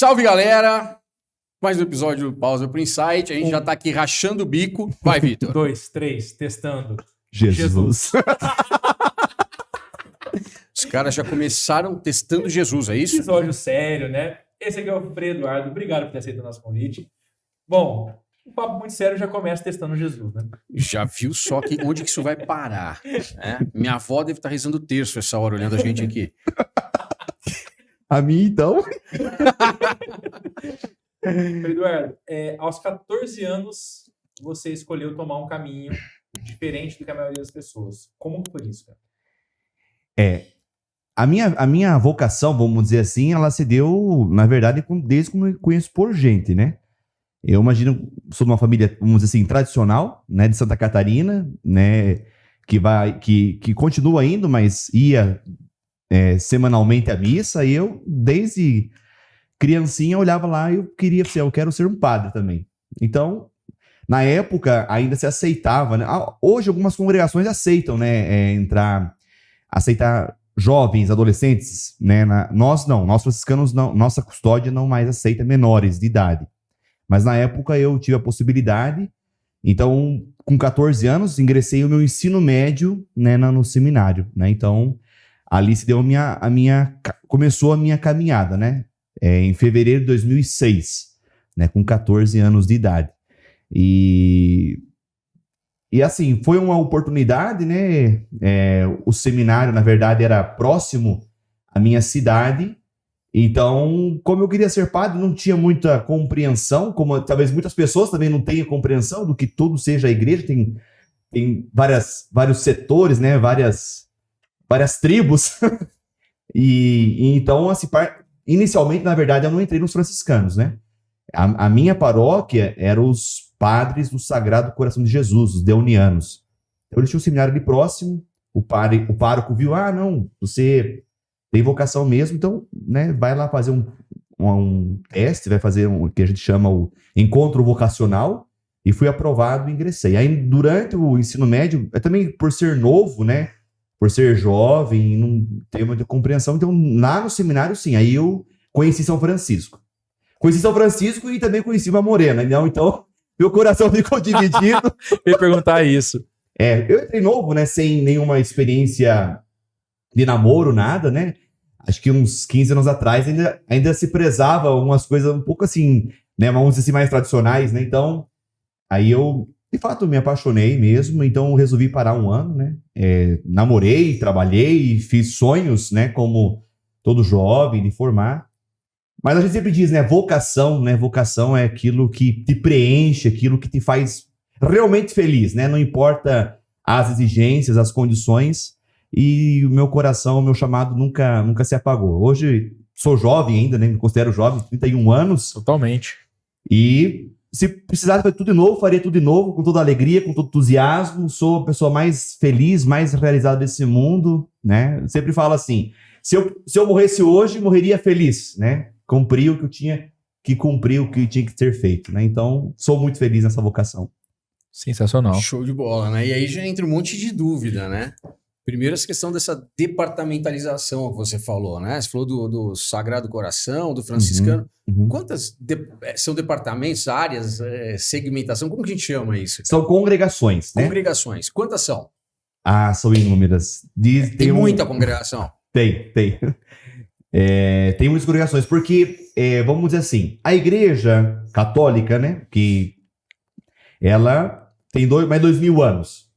Salve, galera! Mais um episódio do Pausa pro Insight. A gente já tá aqui rachando o bico. Vai, Vitor. 2, 3, testando. Jesus. Os caras já começaram testando Jesus, é isso? Episódio sério, né? Esse aqui é o Frei Eduardo. Obrigado por ter aceito o nosso convite. Bom, um papo muito sério já começa testando Jesus, né? Já viu só que, onde que isso vai parar? Né? Minha avó deve estar rezando o terço essa hora, olhando a gente aqui. A mim, então? Frei Eduardo, aos 14 anos, você escolheu tomar um caminho diferente do que a maioria das pessoas. Como que foi isso, cara? A minha vocação, vamos dizer assim, ela se deu, na verdade, desde que eu me conheço por gente, né? Eu imagino, sou de uma família, vamos dizer assim, tradicional, né, de Santa Catarina, né, que continua indo, mas ia semanalmente à missa, e eu, desde criancinha, olhava lá e eu queria ser, eu quero ser um padre também. Então, na época, ainda se aceitava, né? Hoje, algumas congregações aceitam, né, aceitar jovens, adolescentes, né? Nós franciscanos não, nossa custódia não mais aceita menores de idade. Mas na época eu tive a possibilidade, então com 14 anos ingressei o meu ensino médio, né, no seminário, né? Então ali se deu começou a minha caminhada, né? Em fevereiro de 2006, né, com 14 anos de idade. E assim, foi uma oportunidade, né? O seminário, na verdade, era próximo à minha cidade. Então, como eu queria ser padre, não tinha muita compreensão, como talvez muitas pessoas também não tenham compreensão do que tudo seja a igreja. Tem vários setores, né? Várias tribos. e então, assim, inicialmente, na verdade, eu não entrei nos franciscanos, né? A minha paróquia era os padres do Sagrado Coração de Jesus, os deonianos. Eu tinha um seminário ali próximo, o pároco viu, não, você tem vocação mesmo, então, né, vai lá fazer um teste, vai fazer o que a gente chama o encontro vocacional, e fui aprovado e ingressei. Aí, durante o ensino médio, também por ser novo, né, por ser jovem, não tenho muita compreensão, então, lá no seminário, sim, aí eu conheci São Francisco. Conheci São Francisco e também conheci uma morena, então meu coração ficou dividido. Eu ia perguntar isso. Eu entrei novo, né, sem nenhuma experiência de namoro, nada, né? Acho que uns 15 anos atrás ainda se prezava algumas coisas um pouco assim, né, vamos dizer assim, mais tradicionais, né? Então, aí eu, de fato, me apaixonei mesmo, então eu resolvi parar um ano, né? Namorei, trabalhei, fiz sonhos, né, como todo jovem, de formar. Mas a gente sempre diz, né, vocação, né? Vocação é aquilo que te preenche, aquilo que te faz realmente feliz, né? Não importa as exigências, as condições, e o meu coração, o meu chamado nunca se apagou. Hoje sou jovem ainda, né? Me considero jovem, 31 anos. Totalmente. E se precisasse fazer tudo de novo, faria tudo de novo, com toda alegria, com todo entusiasmo. Sou a pessoa mais feliz, mais realizada desse mundo, né? Eu sempre falo assim, se eu morresse hoje, morreria feliz, né? Cumpri o que eu tinha que cumprir, o que tinha que ser feito, né? Então, sou muito feliz nessa vocação. Sensacional. Show de bola, né? E aí já entra um monte de dúvida, né? Primeiro, essa questão dessa departamentalização que você falou, né? Você falou do Sagrado Coração, do franciscano. Uhum. Quantas são departamentos, áreas, segmentação? Como que a gente chama isso? São congregações, né? Congregações. Quantas são? São inúmeras. Tem muita congregação? Tem. Tem muitas congregações, porque, vamos dizer assim, a Igreja Católica, né, que ela tem mais de 2000 anos.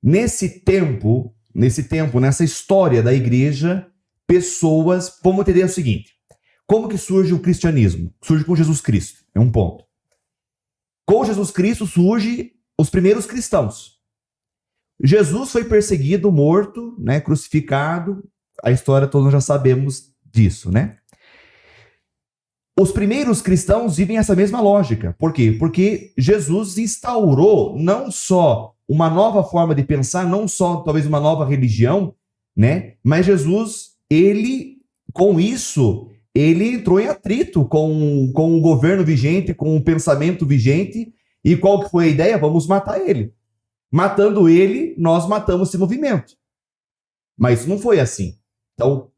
Nesse tempo, nessa história da Igreja, pessoas, vamos entender o seguinte, como que surge o cristianismo? Surge com Jesus Cristo, é um ponto. Com Jesus Cristo surge os primeiros cristãos. Jesus foi perseguido, morto, né, crucificado, a história todos nós já sabemos disso, né? Os primeiros cristãos vivem essa mesma lógica. Por quê? Porque Jesus instaurou não só uma nova forma de pensar, não só talvez uma nova religião, né? Mas Jesus, com isso, ele entrou em atrito com o governo vigente, com o pensamento vigente. E qual que foi a ideia? Vamos matar ele. Matando ele, nós matamos esse movimento. Mas não foi assim. Então,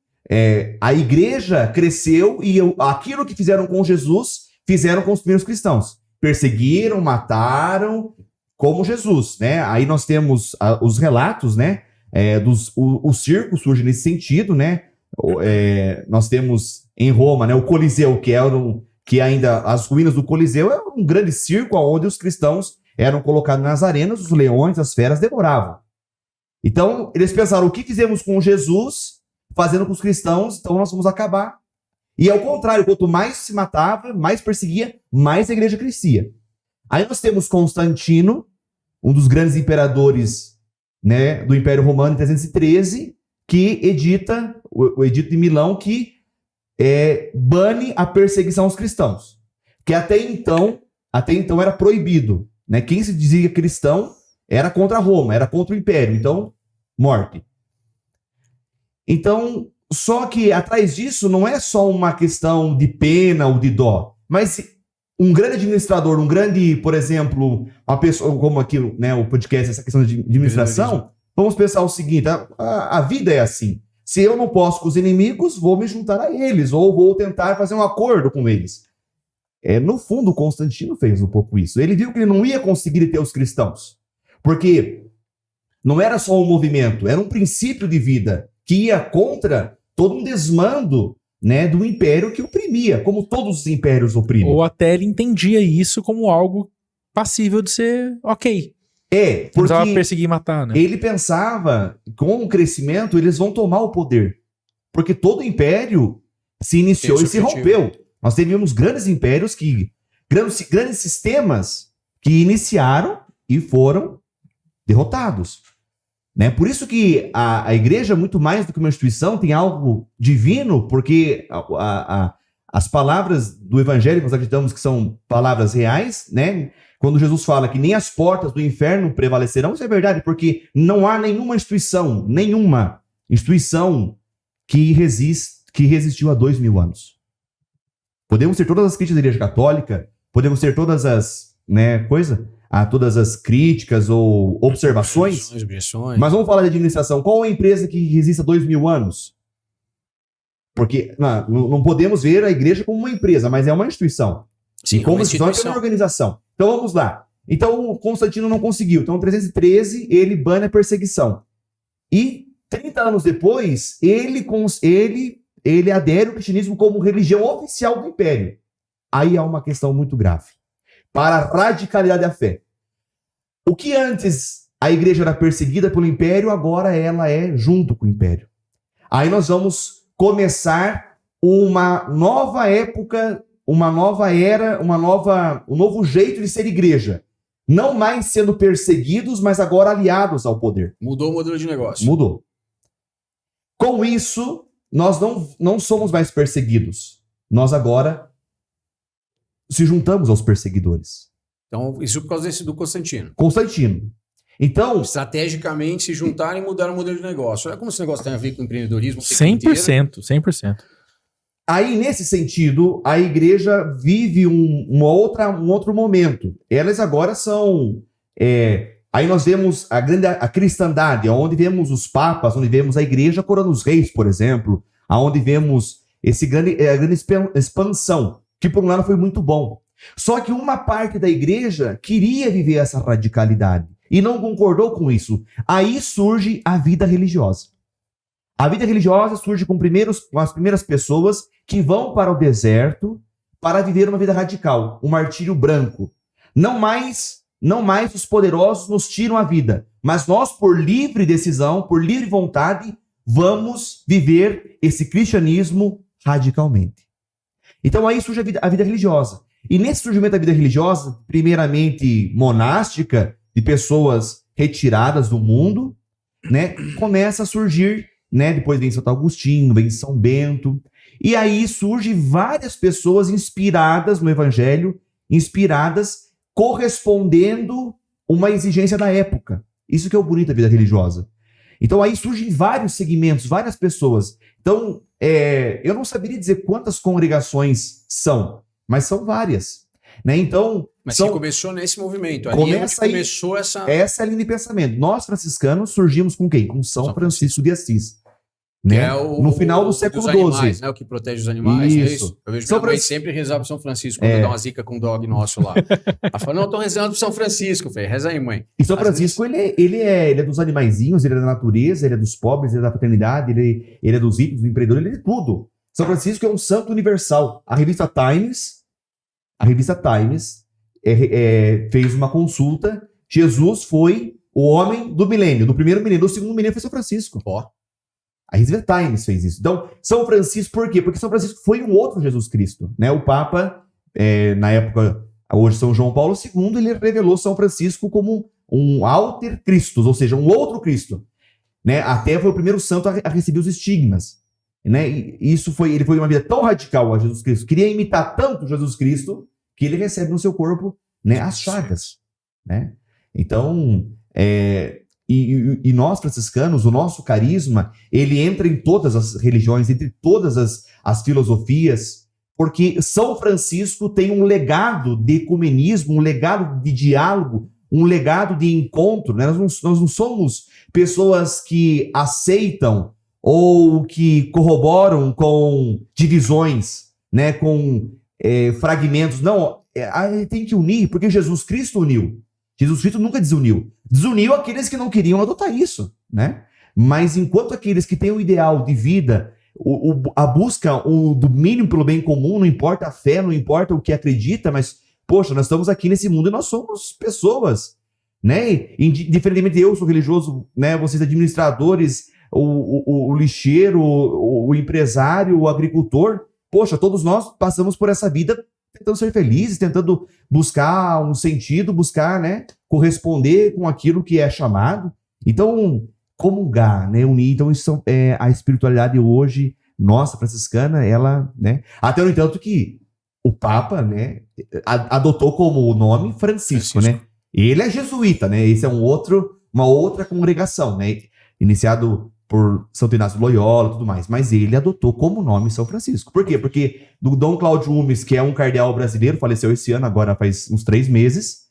a igreja cresceu e aquilo que fizeram com Jesus, fizeram com os primeiros cristãos. Perseguiram, mataram, como Jesus, né? Aí nós temos os relatos, né? O circo surge nesse sentido, né? Nós temos em Roma, né, o Coliseu, que ainda as ruínas do Coliseu é um grande circo onde os cristãos eram colocados nas arenas, os leões, as feras devoravam. Então, eles pensaram, o que fizemos com Jesus, fazendo com os cristãos, então nós vamos acabar. E ao contrário, quanto mais se matava, mais perseguia, mais a igreja crescia. Aí nós temos Constantino, um dos grandes imperadores, né, do Império Romano, em 313, que edita o Edito de Milão, que bane a perseguição aos cristãos. Que até então era proibido. Né? Quem se dizia cristão era contra Roma, era contra o Império. Então, morte. Então, só que atrás disso não é só uma questão de pena ou de dó, mas um grande administrador, por exemplo, uma pessoa como aqui, né, o podcast, essa questão de administração, vamos pensar o seguinte, a vida é assim. Se eu não posso com os inimigos, vou me juntar a eles, ou vou tentar fazer um acordo com eles. No fundo, Constantino fez um pouco isso. Ele viu que ele não ia conseguir ter os cristãos, porque não era só um movimento, era um princípio de vida que ia contra todo um desmando, né, do império que oprimia, como todos os impérios oprimem. Ou até ele entendia isso como algo passível de ser ok. Porque precisava perseguir e matar, né? Ele pensava, com o crescimento, eles vão tomar o poder. Porque todo império se iniciou e se rompeu. Nós tivemos grandes impérios, grandes sistemas que iniciaram e foram derrotados. Né? Por isso que a igreja, muito mais do que uma instituição, tem algo divino, porque as palavras do evangelho, nós acreditamos que são palavras reais, né? Quando Jesus fala que nem as portas do inferno prevalecerão, isso é verdade, porque não há nenhuma instituição que resistiu há 2000 anos. Podemos ter todas as críticas da Igreja Católica, podemos ter todas as, todas as críticas ou observações, mas vamos falar de administração. Qual é a empresa que resiste há 2000 anos? Porque não podemos ver a igreja como uma empresa, mas é uma instituição. Sim, como instituição é uma organização. Então vamos lá. Então Constantino não conseguiu. Então em 313 ele bane a perseguição. E 30 anos depois ele adere ao cristianismo como religião oficial do império. Aí há uma questão muito grave. Para a radicalidade da fé. O que antes a igreja era perseguida pelo império, agora ela é junto com o império. Aí nós vamos começar uma nova época, uma nova era, um novo jeito de ser igreja. Não mais sendo perseguidos, mas agora aliados ao poder. Mudou o modelo de negócio. Mudou. Com isso, nós não somos mais perseguidos. Nós agora se juntamos aos perseguidores. Então, isso por causa do Constantino. Então, estrategicamente se juntaram e mudaram o modelo de negócio. Olha como esse negócio tem a ver com empreendedorismo. 100%. Aí, nesse sentido, a igreja vive um outro momento. Elas agora são... aí nós vemos a cristandade, onde vemos os papas, onde vemos a igreja coroando os reis, por exemplo, onde vemos a grande expansão, que por um lado foi muito bom. Só que uma parte da igreja queria viver essa radicalidade e não concordou com isso. Aí surge a vida religiosa. A vida religiosa surge com as primeiras pessoas que vão para o deserto para viver uma vida radical, um martírio branco. Não mais os poderosos nos tiram a vida, mas nós, por livre decisão, por livre vontade, vamos viver esse cristianismo radicalmente. Então aí surge a vida religiosa. E nesse surgimento da vida religiosa, primeiramente monástica, de pessoas retiradas do mundo, né, começa a surgir, né, depois vem Santo Agostinho, vem São Bento, e aí surgem várias pessoas inspiradas no Evangelho, correspondendo uma exigência da época. Isso que é o bonito da vida religiosa. Então aí surgem vários segmentos, várias pessoas. Então, eu não saberia dizer quantas congregações são, mas são várias. Né? Então, mas você começou nesse movimento. Começou essa... Essa é a linha de pensamento. Nós, franciscanos, surgimos com quem? Com São Francisco de Assis. né? É o, no final do século dos XII. animais, né? O que protege os animais. Isso. É isso. Eu vejo que São minha mãe Francisco- sempre rezava pro São Francisco quando dá uma zica com o dog nosso lá. Ela fala, não, tô rezando pro São Francisco. Eu falei, reza aí, mãe. E São Às Francisco, ele é dos animaizinhos, ele é da natureza, ele é dos pobres, ele é da fraternidade, ele é dos ricos, do empreendedor, ele é de tudo. São Francisco é um santo universal. A revista Times fez uma consulta. Jesus foi o homem do milênio, do primeiro milênio, do segundo milênio foi São Francisco. Ó. A revista Times fez isso. Então, São Francisco, por quê? Porque São Francisco foi um outro Jesus Cristo, né? O Papa, na época, hoje São João Paulo II, ele revelou São Francisco como um alter Christus, ou seja, um outro Cristo, né? Até foi o primeiro santo a receber os estigmas, né? E ele foi uma vida tão radical a Jesus Cristo, queria imitar tanto Jesus Cristo, que ele recebe no seu corpo, né, as chagas, né? Então, e nós franciscanos, o nosso carisma, ele entra em todas as religiões, entre todas as filosofias, porque São Francisco tem um legado de ecumenismo, um legado de diálogo, um legado de encontro, né? Nós não somos pessoas que aceitam ou que corroboram com divisões, né? Com fragmentos. Não, tem que unir, porque Jesus Cristo uniu. Jesus Cristo nunca desuniu. Desuniu aqueles que não queriam adotar isso, né? Mas enquanto aqueles que têm o ideal de vida, a busca do mínimo pelo bem comum, não importa a fé, não importa o que acredita, mas, poxa, nós estamos aqui nesse mundo e nós somos pessoas, né? E, diferentemente, eu sou religioso, né? Vocês administradores, o lixeiro, o empresário, o agricultor, poxa, todos nós passamos por essa vida tentando ser felizes, tentando buscar um sentido, buscar, né, corresponder com aquilo que é chamado. Então, comungar, né, unir. Então, isso a espiritualidade hoje, nossa, franciscana, ela, né, até no entanto que o Papa, né, adotou como nome Francisco, né? Ele é jesuíta, né? Esse é uma outra congregação, né? Iniciado por Santo Inácio de Loyola e tudo mais, mas ele adotou como nome São Francisco. Por quê? Porque do Dom Cláudio Umes, que é um cardeal brasileiro, faleceu esse ano, agora faz uns 3 meses,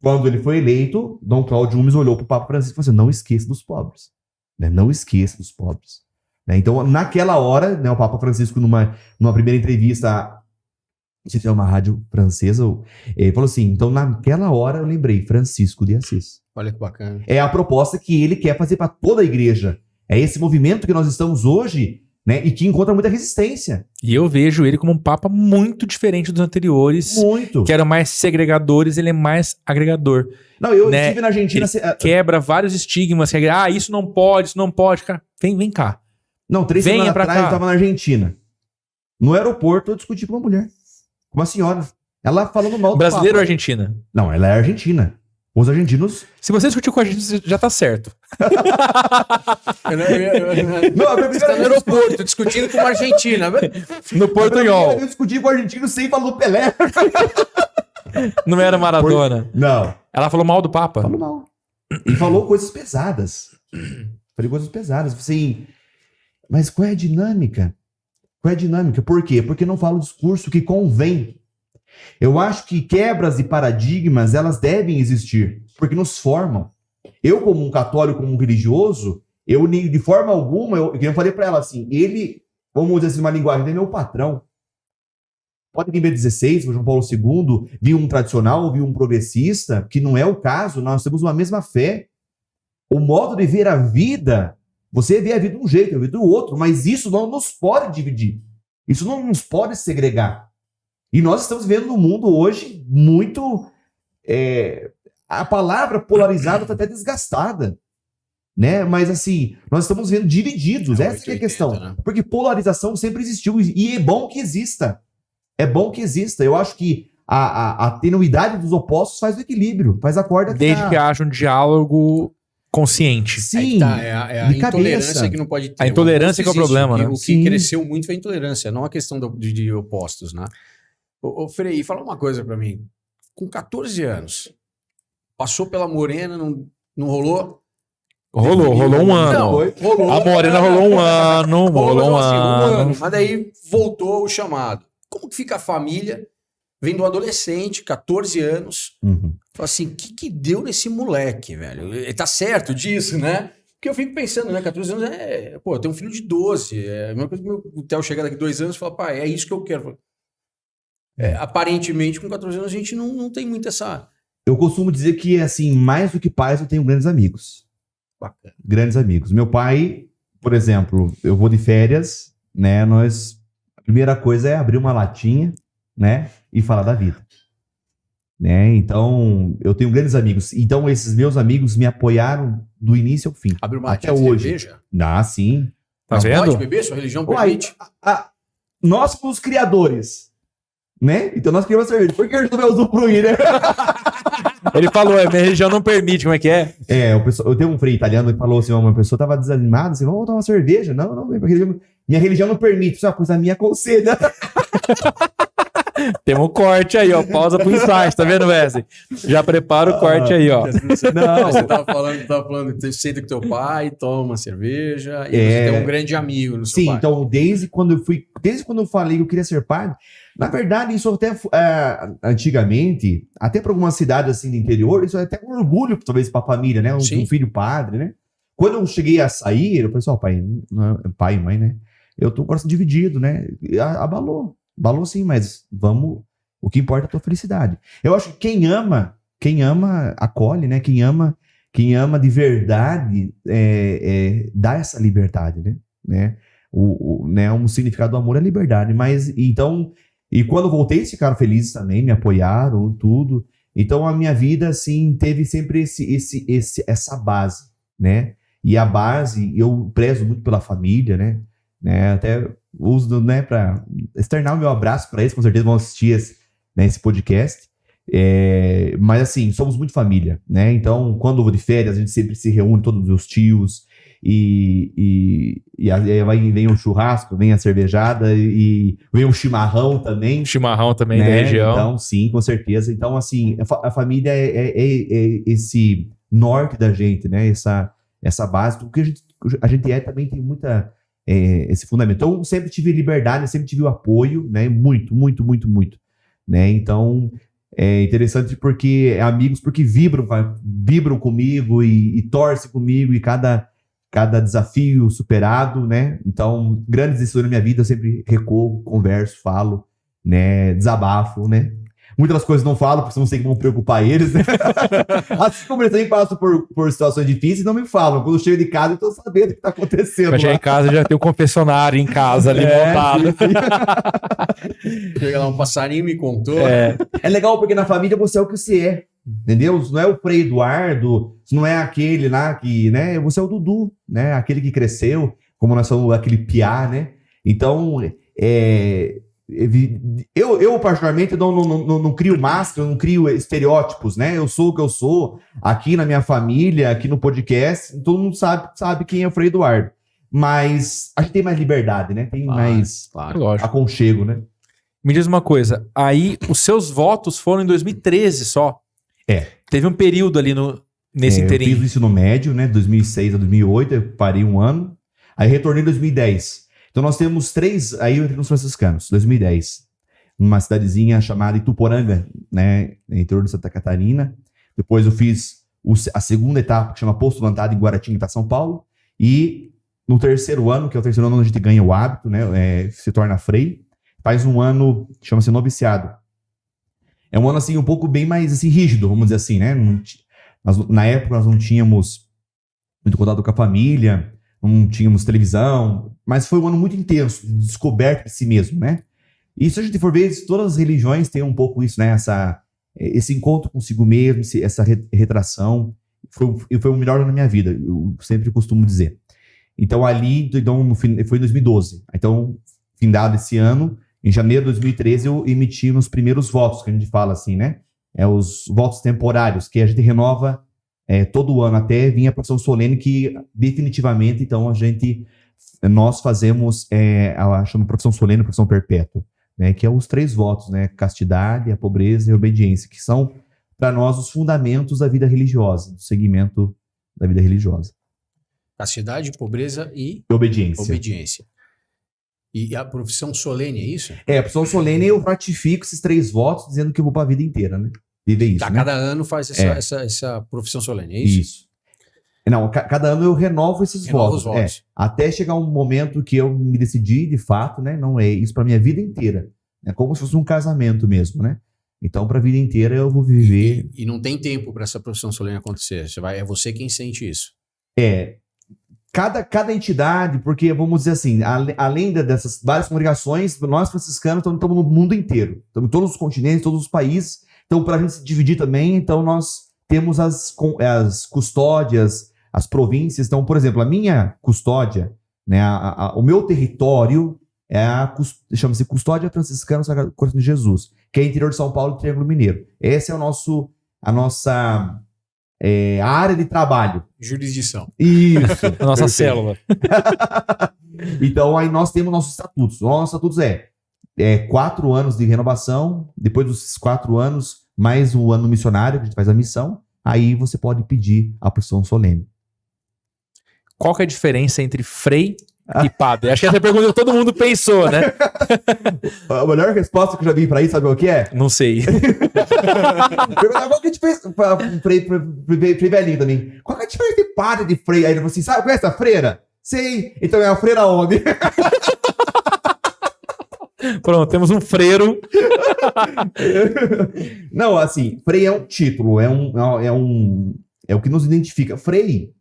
quando ele foi eleito, Dom Cláudio Umes olhou para o Papa Francisco e falou assim, não esqueça dos pobres, né? Não esqueça dos pobres. Né? Então, naquela hora, né, o Papa Francisco, numa primeira entrevista, não sei se é uma rádio francesa, ele falou assim, então naquela hora eu lembrei, Francisco de Assis. Olha que bacana. É a proposta que ele quer fazer para toda a igreja. É esse movimento que nós estamos hoje, né, e que encontra muita resistência. E eu vejo ele como um papa muito diferente dos anteriores, Muito. que eram mais segregadores, ele é mais agregador. Não, eu né? estive na Argentina... Quebra vários estigmas, isso não pode, cara. Vem cá. Não, 3 Venha semanas pra atrás cá. eu estava na Argentina. No aeroporto eu discuti com uma mulher, com uma senhora. Ela falando mal do Brasileiro ou Papa. argentina? Não, ela é argentina. Os argentinos... Se você discutiu com a gente, já tá certo. Não, Você tá no aeroporto discutindo com uma argentina. No portunhol. Eu discuti com o argentino sem falar do Pelé. Não era Maradona. Não. Ela falou mal do Papa. Falou mal. E falou coisas pesadas. Falei coisas pesadas. Assim, mas qual é a dinâmica? Qual é a dinâmica? Por quê? Porque não fala o discurso que convém. Eu acho que quebras de paradigmas, elas devem existir, porque nos formam. Eu, como um católico, como um religioso, eu de forma alguma, eu falei para ela assim, ele, vamos dizer assim, uma linguagem, ele é meu patrão. Pode vir Bento XVI, João Paulo II, vir um tradicional, vir um progressista, que não é o caso, nós temos uma mesma fé. O modo de ver a vida, você vê a vida de um jeito, a vida do outro, mas isso não nos pode dividir. Isso não nos pode segregar. E nós estamos vendo no mundo hoje muito... a palavra polarizada está até desgastada. Né? Mas assim, nós estamos vendo divididos. Essa que é a questão. Né? Porque polarização sempre existiu. E é bom que exista. É bom que exista. Eu acho que a tenuidade dos opostos faz o equilíbrio. Faz a corda que Desde que haja um diálogo consciente. Sim, é a de intolerância cabeça. que não pode ter. A intolerância que é o Existe. problema, né? O que Sim. cresceu muito foi a intolerância, não a questão de opostos, né? Ô Frei, fala uma coisa pra mim. Com 14 anos, passou pela morena, não rolou? Rolou um ano. Não, rolou. A morena rolou um ano, rolou um assim, ano. Mas daí voltou o chamado. Como que fica a família vendo um adolescente, 14 anos, Uhum. fala assim, o que deu nesse moleque, velho? Ele tá certo disso, né? Porque eu fico pensando, né? 14 anos pô, eu tenho um filho de 12. É a mesma coisa que o Theo chegar daqui 2 anos e falar, pai, é isso que eu quero. Aparentemente, com 14 anos, a gente não tem muito essa. Eu costumo dizer que, assim, mais do que pais, eu tenho grandes amigos. Bacana. Grandes amigos. Meu pai, por exemplo, eu vou de férias, né? A primeira coisa é abrir uma latinha, né? E falar da vida. Né? Então, eu tenho grandes amigos. Então, esses meus amigos me apoiaram do início ao fim. Abre uma até latinha de hoje. cerveja? Ah, sim. Tá Mas vendo? pode beber? Sua religião Uai, permite? nós fomos os criadores, né? Então nós criamos a cerveja. Por que a gente não vai usufruir, né? Ele falou, minha religião não permite, como é que é? Eu tenho um frei italiano que falou assim, uma pessoa tava desanimada, assim, vamos tomar uma cerveja. Não, minha religião não permite. Isso é uma coisa minha aconselha. Temos um corte aí, ó. Pausa pro insight, tá vendo, Wesley? Já prepara o corte aí, ó. Não, você tava falando que você senta com teu pai, toma uma cerveja, e você tem um grande amigo no seu Sim, pai. então desde quando eu falei que eu queria ser padre, na verdade, isso até antigamente, até para algumas cidades assim do interior, isso é até um orgulho, talvez, para a família, né? Um filho padre, né? Quando eu cheguei a sair, eu pensei, pai e mãe, né? Eu tô com o coração dividido, né? Abalou sim, mas o que importa é a tua felicidade. Eu acho que quem ama acolhe, né? Quem ama de verdade dá essa liberdade, né? Um significado do amor é liberdade, mas então, e quando eu voltei, eles ficaram felizes também, me apoiaram, tudo. Então a minha vida, assim, teve sempre essa base, né? E a base, eu prezo muito pela família, né? Até uso, né, para externar o meu abraço para eles, com certeza vão assistir esse podcast. Mas assim, somos muito família, né? Então, quando eu vou de férias, a gente sempre se reúne, todos os tios, e aí vem o churrasco, vem a cervejada, e vem o chimarrão também. Chimarrão também, né, da região. Então, sim, com certeza. Então, assim, a família é esse norte da gente, né? Essa base, porque a gente também tem muita... esse fundamento. Então, eu sempre tive liberdade, sempre tive o apoio, né? Muito, muito, muito, muito. Né? Então, é interessante porque amigos porque vibram comigo e torcem comigo e cada desafio superado, né? Então, grandes decisões na minha vida, eu sempre recorro, converso, falo, né? Desabafo, né? Muitas coisas não falo, porque senão sei que vão preocupar eles, né? Assim como eles também passam por situações difíceis, não me falam. Quando eu chego de casa, eu tô sabendo o que tá acontecendo. Eu já em casa, já tem um confessionário em casa ali montado. Chega lá, um passarinho me contou. É legal porque na família você é o que você é. Entendeu? Não é o Frei Eduardo, não é aquele lá que, né? Você é o Dudu, né? Aquele que cresceu, como nós somos aquele piá, né? Então, eu particularmente não crio máscara, não crio estereótipos, né? Eu sou o que eu sou, aqui na minha família, aqui no podcast, todo mundo sabe quem é o Frei Eduardo. Mas a gente tem mais liberdade, né? Tem mais aconchego, né? Me diz uma coisa, aí os seus votos foram em 2013 só? Teve um período ali nesse inteirinho. Eu fiz o ensino médio, né? 2006 a 2008, eu parei um ano. Aí retornei em 2010. Então nós temos 3... Aí eu entrei nos franciscanos, 2010. Numa cidadezinha chamada Ituporanga, né? Interior de Santa Catarina. Depois eu fiz a segunda etapa, que chama Postulantado em Guaratinga, para São Paulo. E no terceiro ano, que é o terceiro ano onde a gente ganha o hábito, né? Se torna frei. Faz um ano, chama-se noviciado. É um ano, assim, um pouco bem mais, assim, rígido, vamos dizer assim, né? Na época, nós não tínhamos muito contato com a família, não tínhamos televisão, mas foi um ano muito intenso, de descoberta de si mesmo, né? E se a gente for ver, todas as religiões têm um pouco isso, né? Esse encontro consigo mesmo, essa retração. Foi o melhor ano da minha vida, eu sempre costumo dizer. Então, foi em 2012. Então, findado esse ano, em janeiro de 2013, eu emiti meus primeiros votos, que a gente fala assim, né? Os votos temporários, que a gente renova todo ano, até vir a profissão solene, que definitivamente, então, nós fazemos chama profissão solene, profissão perpétua, né? Que é os 3 votos, né? Castidade, a pobreza e a obediência, que são, para nós, os fundamentos da vida religiosa, do segmento da vida religiosa. Castidade, pobreza e obediência. E a profissão solene, é isso? A profissão solene, eu ratifico esses 3 votos, dizendo que eu vou para a vida inteira, né? Viver isso, né? Cada ano faz essa profissão solene, é isso? Isso. Não, cada ano eu renovo esses Renova votos. os votos. Até chegar um momento que eu me decidi, de fato, né? Não é isso para minha vida inteira. É como se fosse um casamento mesmo, né? Então, para a vida inteira eu vou viver. E não tem tempo para essa profissão solene acontecer. É você quem sente isso. Cada entidade, porque vamos dizer assim, além dessas várias congregações, nós franciscanos estamos no mundo inteiro. Estamos em todos os continentes, todos os países. Então, para a gente se dividir também, então nós temos as custódias, as províncias. Então, por exemplo, a minha custódia, né, o meu território chama-se Custódia Franciscana Sagrado Coração de Jesus, que é interior de São Paulo e Triângulo Mineiro. Essa é a nossa área de trabalho. Jurisdição. Isso. A nossa Perfeito. célula. Então, aí nós temos nossos estatutos. Os nossos estatutos 4 anos de renovação, depois dos 4 anos, mais um ano missionário, que a gente faz a missão, aí você pode pedir a profissão solene. Qual que é a diferença entre frei e padre? Acho que essa é a pergunta que todo mundo pensou, né? A melhor resposta que eu já vi pra isso, sabe o que é? Não sei. Perguntar qual que é a diferença pra frei velhinho também. Qual que é a diferença de padre e de frei? Aí ele falou assim, sabe, conhece a freira? Sei. Então é a freira onde? Pronto, temos um freiro. Não, assim, frei é um título, é o que nos identifica. Frei,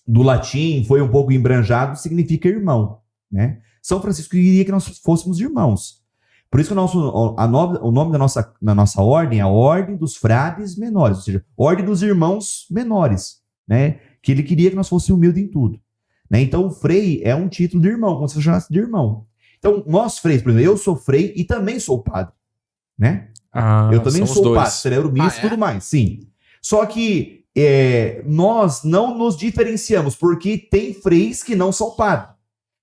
do latim, foi um pouco embranjado, significa irmão, né? São Francisco queria que nós fôssemos irmãos. Por isso que o nome da nossa ordem é a Ordem dos Frades Menores, ou seja, Ordem dos Irmãos Menores, né? Que ele queria que nós fôssemos humildes em tudo, né? Então, o frei é um título de irmão, como se você chamasse de irmão. Então, nós freis, por exemplo, eu sou frei e também sou padre, né? Eu também sou padre, celebro missa e tudo mais, sim. Só que nós não nos diferenciamos, porque tem freis que não são padres.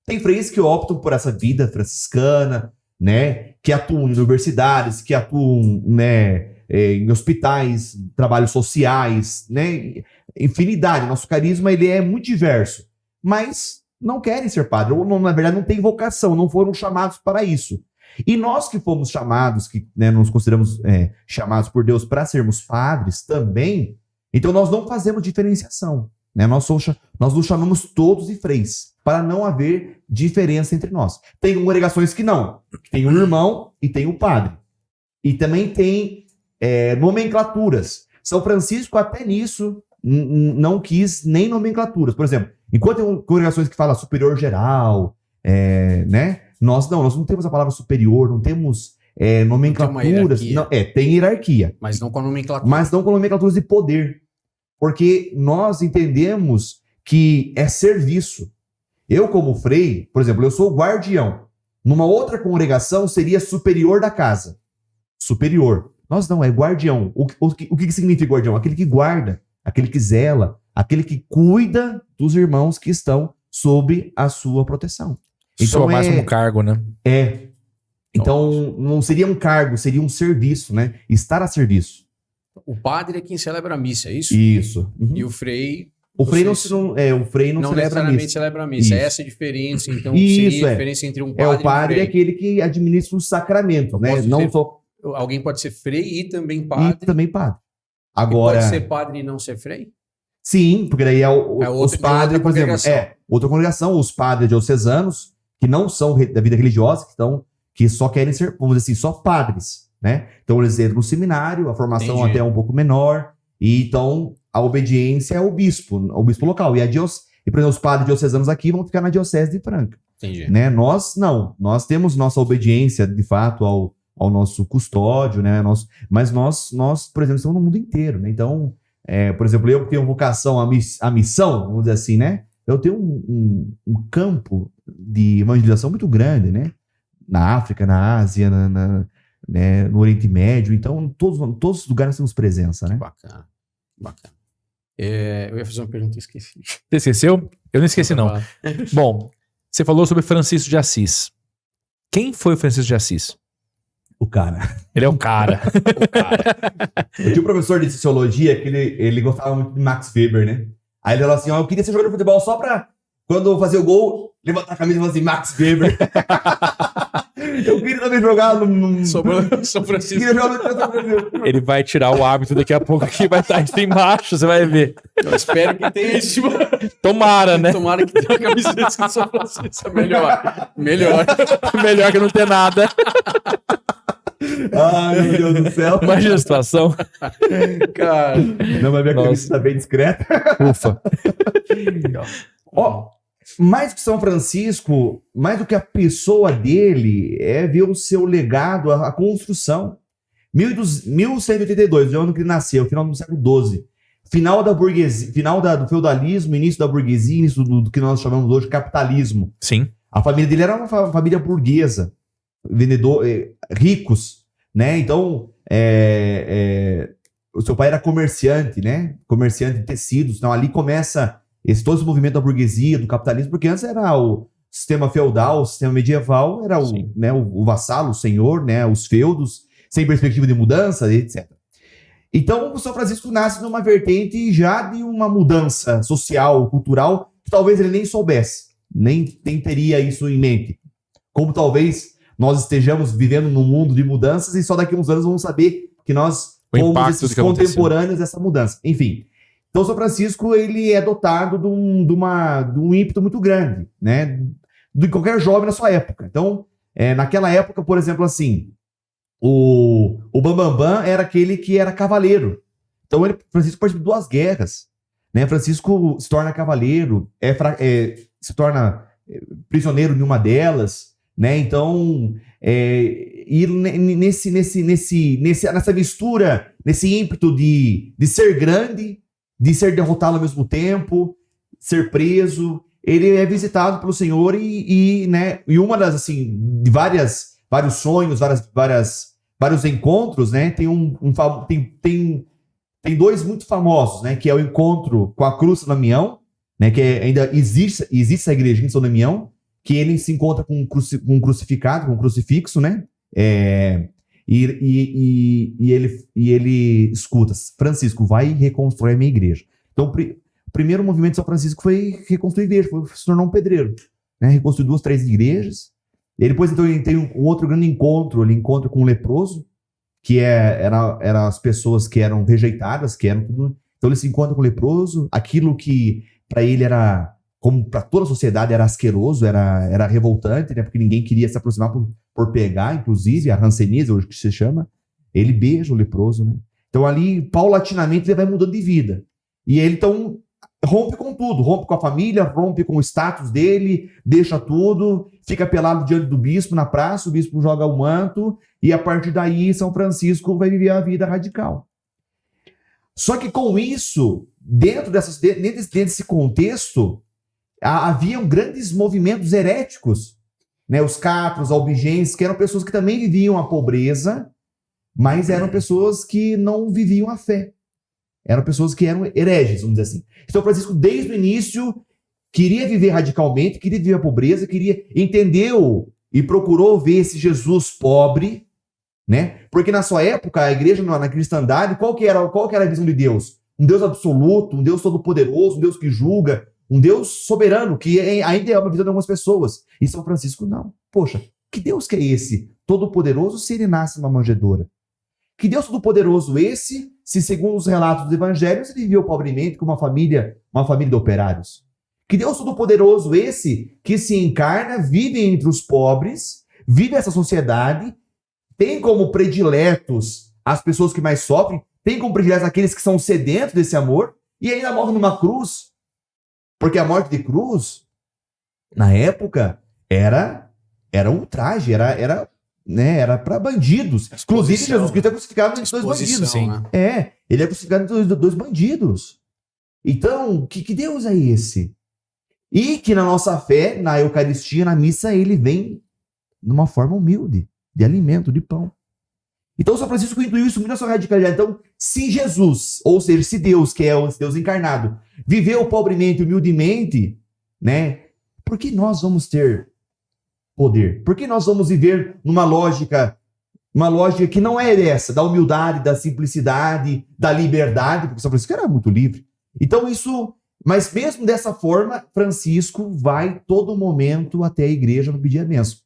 Tem freis que optam por essa vida franciscana, né? Que atuam em universidades, que atuam, né, em hospitais, trabalhos sociais, né? Infinidade. Nosso carisma ele é muito diverso, mas não querem ser padre, ou não, na verdade não têm vocação, não foram chamados para isso. E nós que fomos chamados, que, né, nos consideramos chamados por Deus para sermos padres também, então nós não fazemos diferenciação, né? Nós nos chamamos todos de freis, para não haver diferença entre nós. Tem congregações que não, tem o irmão e tem o padre. E também tem nomenclaturas. São Francisco até nisso não quis nem nomenclaturas. Por exemplo, enquanto tem congregações que falam superior geral, né? Nós não temos a palavra superior, não temos nomenclaturas. Tem hierarquia. Mas não com nomenclatura. Mas não com nomenclaturas de poder. Porque nós entendemos que é serviço. Eu, como frei, por exemplo, eu sou guardião. Numa outra congregação seria superior da casa. Superior. Nós não, é guardião. O que significa guardião? Aquele que guarda, aquele que zela, aquele que cuida dos irmãos que estão sob a sua proteção. Então, mais um cargo, né? Então, não seria um cargo, seria um serviço, né? Estar a serviço. O padre é quem celebra a missa, é isso? Isso. Uhum. E o frei... O frei não necessariamente celebra a missa. Isso. Essa é a diferença, então, Isso, seria a diferença entre um padre o padre e um é frei. aquele que administra os sacramentos, né? Alguém pode ser frei e também padre. E também padre. E Agora, pode ser padre e não ser frei? sim, porque daí os padres, por exemplo, outra congregação, os padres diocesanos, que não são da vida religiosa, que só querem ser, vamos dizer assim, só padres, né? Então eles entram no seminário, a formação até é um pouco menor, e então a obediência é o bispo local. E por exemplo, os padres diocesanos aqui vão ficar na diocese de Franca. Entendi. Né? Nós não, nós temos nossa obediência de fato ao nosso custódio, né? Mas nós, por exemplo, estamos no mundo inteiro, né? Então, por exemplo, eu que tenho vocação à missão, vamos dizer assim, né? Eu tenho um campo de evangelização muito grande, né? Na África, na Ásia, né? No Oriente Médio. Então, todos os lugares temos presença, né? Bacana. Eu ia fazer uma pergunta e esqueci. Você esqueceu? Eu não esqueci, não. Bom, você falou sobre Francisco de Assis. Quem foi o Francisco de Assis? O cara. Ele é o cara. Eu tinha um professor de sociologia que ele gostava muito de Max Weber, né? Aí ele falou assim, eu queria ser jogador de futebol só pra, quando eu fazer o gol, levantar a camisa e falar assim, Max Weber. Eu queria também jogar no São Francisco. queria jogar no São Francisco. Ele vai tirar o hábito daqui a pouco que vai estar isso embaixo, você vai ver. Eu espero que tenha isso. Tomara, né? Tomara que tenha a camiseta de São Francisco. É melhor. Melhor. Melhor que não ter nada. Ai, meu Deus do céu. Imagina a situação. Cara. Não, mas minha Nossa. camisa tá bem discreta. Ufa. Ó, mais que São Francisco, mais do que a pessoa dele, é ver o seu legado, a construção. 1182, o ano que ele nasceu, final do século XII. Final da burguesia, do feudalismo, início da burguesia, início do que nós chamamos hoje de capitalismo. Sim. A família dele era uma família burguesa, ricos, né? Então, o seu pai era comerciante, né? Comerciante de tecidos. Então, ali começa todo esse movimento da burguesia, do capitalismo, porque antes era o sistema feudal, o sistema medieval, era o vassalo, o senhor, né? Os feudos, sem perspectiva de mudança, etc. Então, o São Francisco nasce numa vertente já de uma mudança social, cultural, que talvez ele nem soubesse, nem teria isso em mente. Como talvez nós estejamos vivendo num mundo de mudanças e só daqui a uns anos vamos saber que nós fomos esses contemporâneos dessa mudança. Enfim, então o São Francisco ele é dotado de um ímpeto muito grande, né? De qualquer jovem na sua época. Então, naquela época, por exemplo, assim, o Bambambam era aquele que era cavaleiro. Então, Francisco participou de 2 guerras, né? Francisco se torna cavaleiro, se torna prisioneiro de uma delas, né? Então, e nessa mistura, nesse ímpeto de ser grande, de ser derrotado ao mesmo tempo, ser preso, ele é visitado pelo Senhor e uma das, assim, de vários sonhos, vários encontros, né? Tem 2 muito famosos, né? Que é o encontro com a cruz de São Damião, né? Que ainda existe essa igrejinha de São Damião, que ele se encontra com um crucificado, com um crucifixo, né? E ele escuta: Francisco, vai e reconstrói a minha igreja. Então, o primeiro movimento de São Francisco foi reconstruir a igreja, foi se tornar um pedreiro, né? Reconstruiu 2, 3 igrejas. E depois, então, ele tem um outro grande encontro, ele encontra com um leproso, que eram as pessoas que eram rejeitadas, que eram tudo. Então, ele se encontra com o leproso, aquilo que para ele era, como para toda a sociedade, era asqueroso, era revoltante, né? Porque ninguém queria se aproximar por pegar, inclusive, a hanseníase, hoje que se chama, ele beija o leproso, né? Então, ali, paulatinamente, ele vai mudando de vida. E ele, então, rompe com tudo, rompe com a família, rompe com o status dele, deixa tudo, fica pelado diante do bispo na praça, o bispo joga o manto, e a partir daí São Francisco vai viver a vida radical. Só que com isso, dentro desse contexto, haviam grandes movimentos heréticos, né? Os capros, albigenses, que eram pessoas que também viviam a pobreza, mas eram pessoas que não viviam a fé. Eram pessoas que eram hereges, vamos dizer assim. Então, Francisco, desde o início, queria viver radicalmente, queria viver a pobreza, entendeu e procurou ver esse Jesus pobre, né? Porque na sua época, a igreja, na cristandade, qual que era a visão de Deus? Um Deus absoluto, um Deus todo-poderoso, um Deus que julga, um Deus soberano, que ainda é uma visão de algumas pessoas. E São Francisco, não. Poxa, que Deus que é esse? Todo-poderoso, se ele nasce numa manjedoura? Que Deus todo-poderoso esse, se segundo os relatos dos evangelhos, ele viveu pobremente com uma família de operários? Que Deus todo-poderoso esse, que se encarna, vive entre os pobres, vive essa sociedade, tem como prediletos as pessoas que mais sofrem, tem como prediletos aqueles que são sedentos desse amor, e ainda morre numa cruz. Porque a morte de cruz, na época, era ultraje, era para bandidos. Inclusive, Jesus Cristo é crucificado entre 2 bandidos. Sim. Né? Ele é crucificado entre 2 bandidos. Então, que Deus é esse? E que na nossa fé, na Eucaristia, na missa, ele vem numa forma humilde, de alimento, de pão. Então, São Francisco intuiu isso muito na sua radicalidade. Então, se Jesus, ou seja, se Deus, que é o Deus encarnado, viveu pobremente, humildemente, né? Por que nós vamos ter poder? Por que nós vamos viver numa lógica que não é essa, da humildade, da simplicidade, da liberdade? Porque São Francisco era muito livre. Então, mas mesmo dessa forma, Francisco vai todo momento até a igreja para pedir a bênção.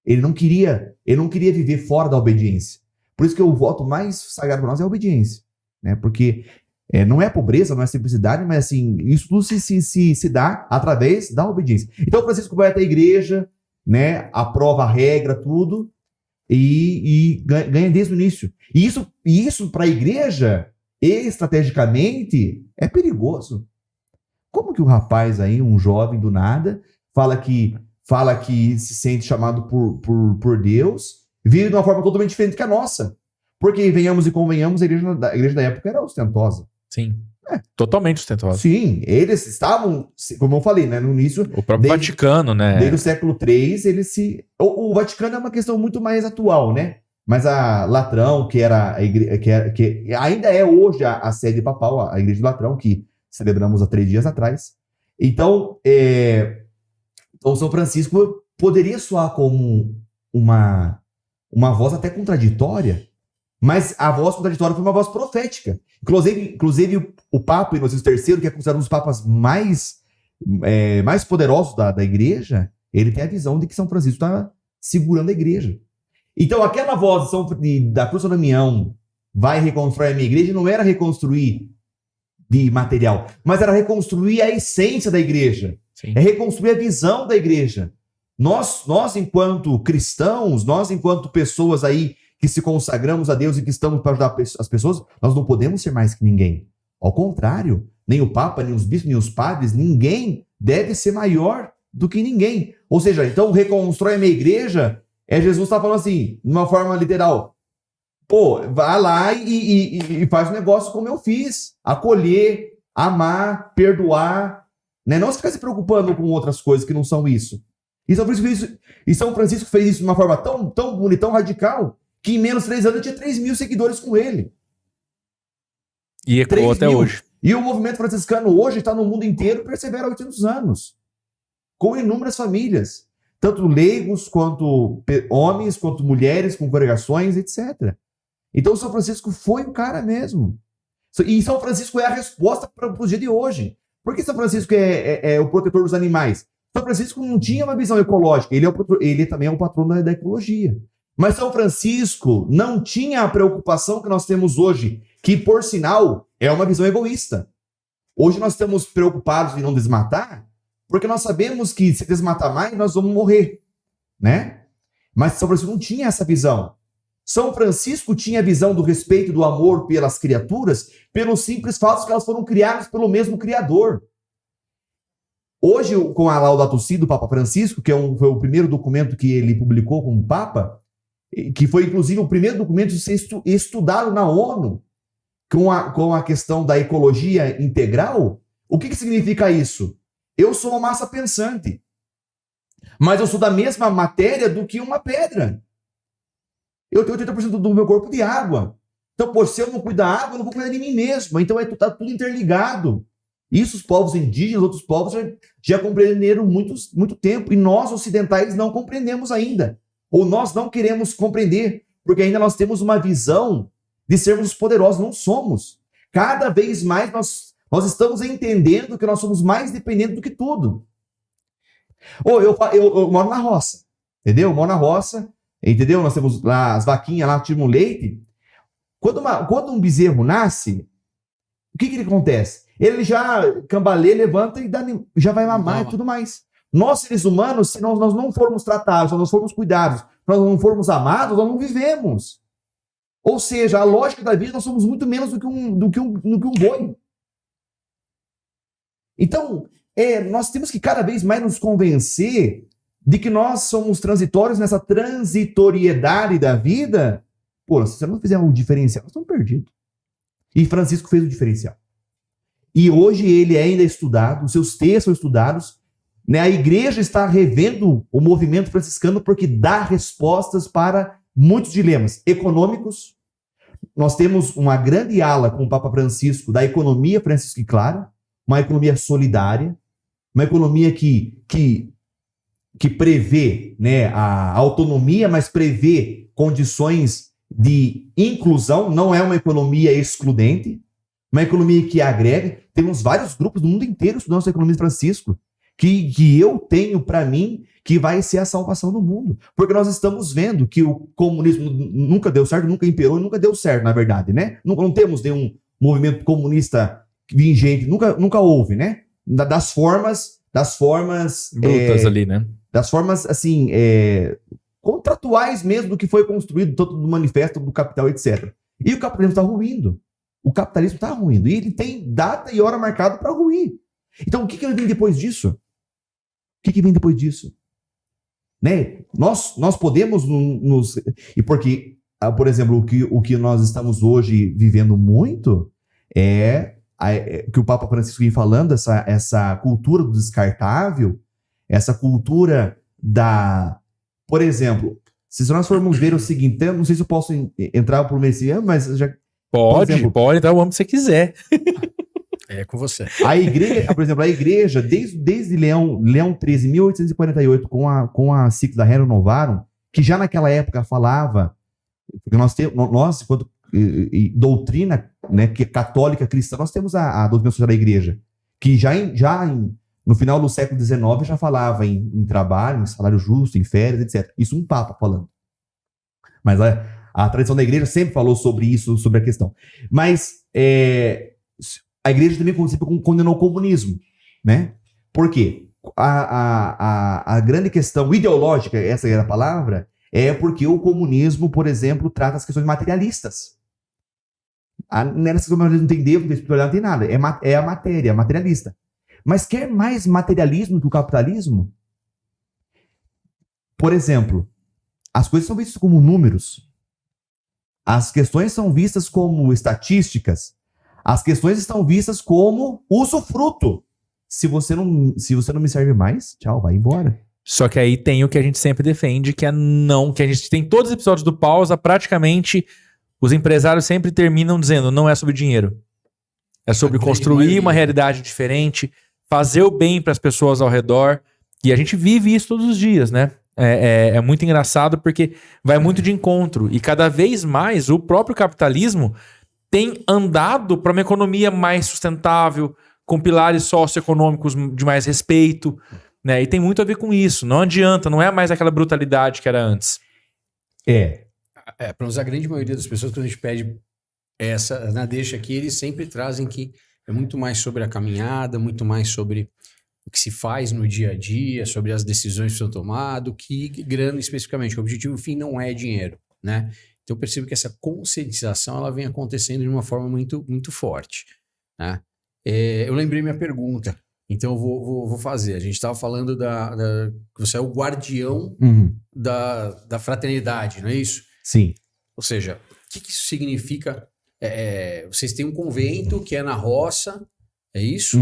Ele não queria viver fora da obediência. Por isso que o voto mais sagrado para nós é a obediência, né? Porque não é pobreza, não é simplicidade, mas assim, isso tudo se dá através da obediência. Então o Francisco vai até a igreja, né? Aprova a regra, tudo, e ganha desde o início. E isso para a igreja, estrategicamente, é perigoso. Como que um rapaz aí, um jovem do nada, fala que se sente chamado por Deus, vive de uma forma totalmente diferente que a nossa? Porque, venhamos e convenhamos, a igreja da época era ostentosa. Sim. Totalmente ostentosa. Sim, eles estavam, como eu falei, né, no início... O próprio Vaticano, né? Desde o século III, eles se... O Vaticano é uma questão muito mais atual, né? Mas a Latrão, que era a igreja, que ainda é hoje a sede papal, a igreja de Latrão, que celebramos há 3 dias atrás. Então, o São Francisco poderia soar como uma voz até contraditória, mas a voz contraditória foi uma voz profética. Inclusive o Papa Inocêncio III, que é considerado um dos papas mais poderosos da igreja, ele tem a visão de que São Francisco está segurando a igreja. Então, aquela voz da Cruz da União vai reconstruir a minha igreja, não era reconstruir de material, mas era reconstruir a essência da igreja. Sim. É reconstruir a visão da igreja. Nós, enquanto cristãos, nós, enquanto pessoas aí que se consagramos a Deus e que estamos para ajudar as pessoas, nós não podemos ser mais que ninguém. Ao contrário, nem o Papa, nem os bispos, nem os padres, ninguém deve ser maior do que ninguém. Ou seja, então reconstrói a minha igreja, Jesus está falando assim, de uma forma literal. Pô, vai lá e faz um negócio como eu fiz. Acolher, amar, perdoar. Né? Não ficar se preocupando com outras coisas que não são isso. E São Francisco fez isso de uma forma tão bonita, tão radical, que em menos de 3 anos tinha 3 mil seguidores com ele. E ecoou até hoje. E o movimento franciscano hoje está no mundo inteiro, persevera há 800 anos. Com inúmeras famílias. Tanto leigos, quanto homens, quanto mulheres, com congregações, etc. Então, São Francisco foi o cara mesmo. E São Francisco é a resposta para o dia de hoje. Por que São Francisco é o protetor dos animais? São Francisco não tinha uma visão ecológica. Ele também é o patrono da ecologia. Mas São Francisco não tinha a preocupação que nós temos hoje, que, por sinal, é uma visão egoísta. Hoje nós estamos preocupados em não desmatar, porque nós sabemos que se desmatar mais, nós vamos morrer, né? Mas São Francisco não tinha essa visão. São Francisco tinha a visão do respeito e do amor pelas criaturas, pelo simples fato que elas foram criadas pelo mesmo Criador. Hoje, com a Laudato Si do Papa Francisco, que foi o primeiro documento que ele publicou como Papa, que foi, inclusive, o primeiro documento a ser estudado na ONU, com a questão da ecologia integral, o que significa isso? Eu sou uma massa pensante, mas eu sou da mesma matéria do que uma pedra. Eu tenho 80% do meu corpo de água. Então, se eu não cuidar da água, eu não vou cuidar de mim mesmo. Então, está tudo interligado. Isso os povos indígenas, outros povos já compreenderam muito tempo. E nós, ocidentais, não compreendemos ainda. Ou nós não queremos compreender, porque ainda nós temos uma visão de sermos poderosos. Não somos. Cada vez mais nós estamos entendendo que nós somos mais dependentes do que tudo. Eu moro na roça, entendeu? Eu moro na roça, entendeu? Nós temos lá as vaquinhas, lá tiram leite. Quando um bezerro nasce, o que acontece? Ele já cambaleia, levanta e já vai mamar e tudo mais. Nós, seres humanos, se nós não formos tratados, se nós não formos cuidados, se nós não formos amados, nós não vivemos. Ou seja, a lógica da vida, nós somos muito menos do que um boi. Então, nós temos que cada vez mais nos convencer de que nós somos transitórios nessa transitoriedade da vida. Pô, se você não fizer o diferencial, nós estamos perdidos. E Francisco fez o diferencial. E hoje ele é ainda estudado, os seus textos são estudados, né? A igreja está revendo o movimento franciscano porque dá respostas para muitos dilemas econômicos. Nós temos uma grande ala com o Papa Francisco da economia Francisco e Clara, uma economia solidária, uma economia que prevê, né, a autonomia, mas prevê condições de inclusão, não é uma economia excludente, uma economia que agrega. Temos vários grupos do mundo inteiro estudando essa economia de Francisco. que eu tenho para mim que vai ser a salvação do mundo. Porque nós estamos vendo que o comunismo nunca deu certo, nunca imperou e nunca deu certo, na verdade, né? Não temos nenhum movimento comunista vigente, nunca houve, né? Das formas Brutas ali, né? Das formas, assim, contratuais mesmo do que foi construído, todo do manifesto do capital, etc. E o capitalismo está ruindo. O capitalismo está ruindo. E ele tem data e hora marcada para ruir. Então, o que vem depois disso? O que vem depois disso? Né? Nós podemos nos... E porque, por exemplo, o que nós estamos hoje vivendo muito que o Papa Francisco vem falando, essa cultura do descartável, essa cultura da... Por exemplo, se nós formos ver o seguinte, eu não sei se eu posso entrar por esse ano, mas já... Pode entrar o âmbito que você quiser. É com você. A igreja, por exemplo, desde Leão XIII, 1848, com a ciclo da Rerum Novarum, que já naquela época falava, porque nós enquanto doutrina, né, que é católica cristã, nós temos a doutrina social da igreja, que no final do século XIX já falava em trabalho, em salário justo, em férias, etc. Isso um papa falando. Mas a tradição da igreja sempre falou sobre isso, sobre a questão. Mas a igreja também condenou o comunismo, né? Por quê? A grande questão ideológica, essa era a palavra, é porque o comunismo, por exemplo, trata as questões materialistas. Nessa questão não tem Deus, não tem espiritualidade, não tem nada. É a matéria, materialista. Mas quer mais materialismo que o capitalismo? Por exemplo, as coisas são vistas como números. As questões são vistas como estatísticas. As questões estão vistas como usufruto. Se você não me serve mais, tchau, vai embora. Só que aí tem o que a gente sempre defende, que a gente tem todos os episódios do Pausa, praticamente os empresários sempre terminam dizendo, não é sobre dinheiro. É sobre construir uma realidade diferente, fazer o bem para as pessoas ao redor. E a gente vive isso todos os dias, né? É muito engraçado porque vai muito de encontro. E cada vez mais o próprio capitalismo tem andado para uma economia mais sustentável, com pilares socioeconômicos de mais respeito, né? E tem muito a ver com isso. Não adianta, não é mais aquela brutalidade que era antes. Para usar a grande maioria das pessoas, quando a gente pede na deixa aqui, eles sempre trazem que é muito mais sobre a caminhada, muito mais sobre o que se faz no dia a dia, sobre as decisões que são tomadas, que grana especificamente. O objetivo, fim, não é dinheiro, né? Então eu percebo que essa conscientização ela vem acontecendo de uma forma muito, muito forte, né? Eu lembrei minha pergunta, então eu vou fazer. A gente estava falando que você é o guardião da fraternidade, não é isso? Sim. Ou seja, o que isso significa? Vocês têm um convento que é na roça, é isso?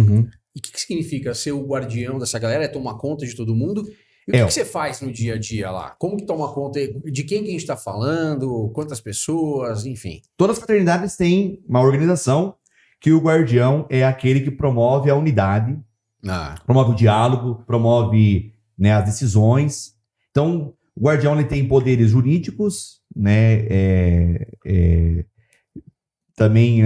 E o que significa ser o guardião dessa galera? É tomar conta de todo mundo? E o que você faz no dia a dia lá? Como que toma conta? De quem que a gente está falando? Quantas pessoas? Enfim. Todas as fraternidades têm uma organização que o guardião é aquele que promove a unidade, promove o diálogo, promove, né, as decisões. Então, o guardião ele tem poderes jurídicos, né, também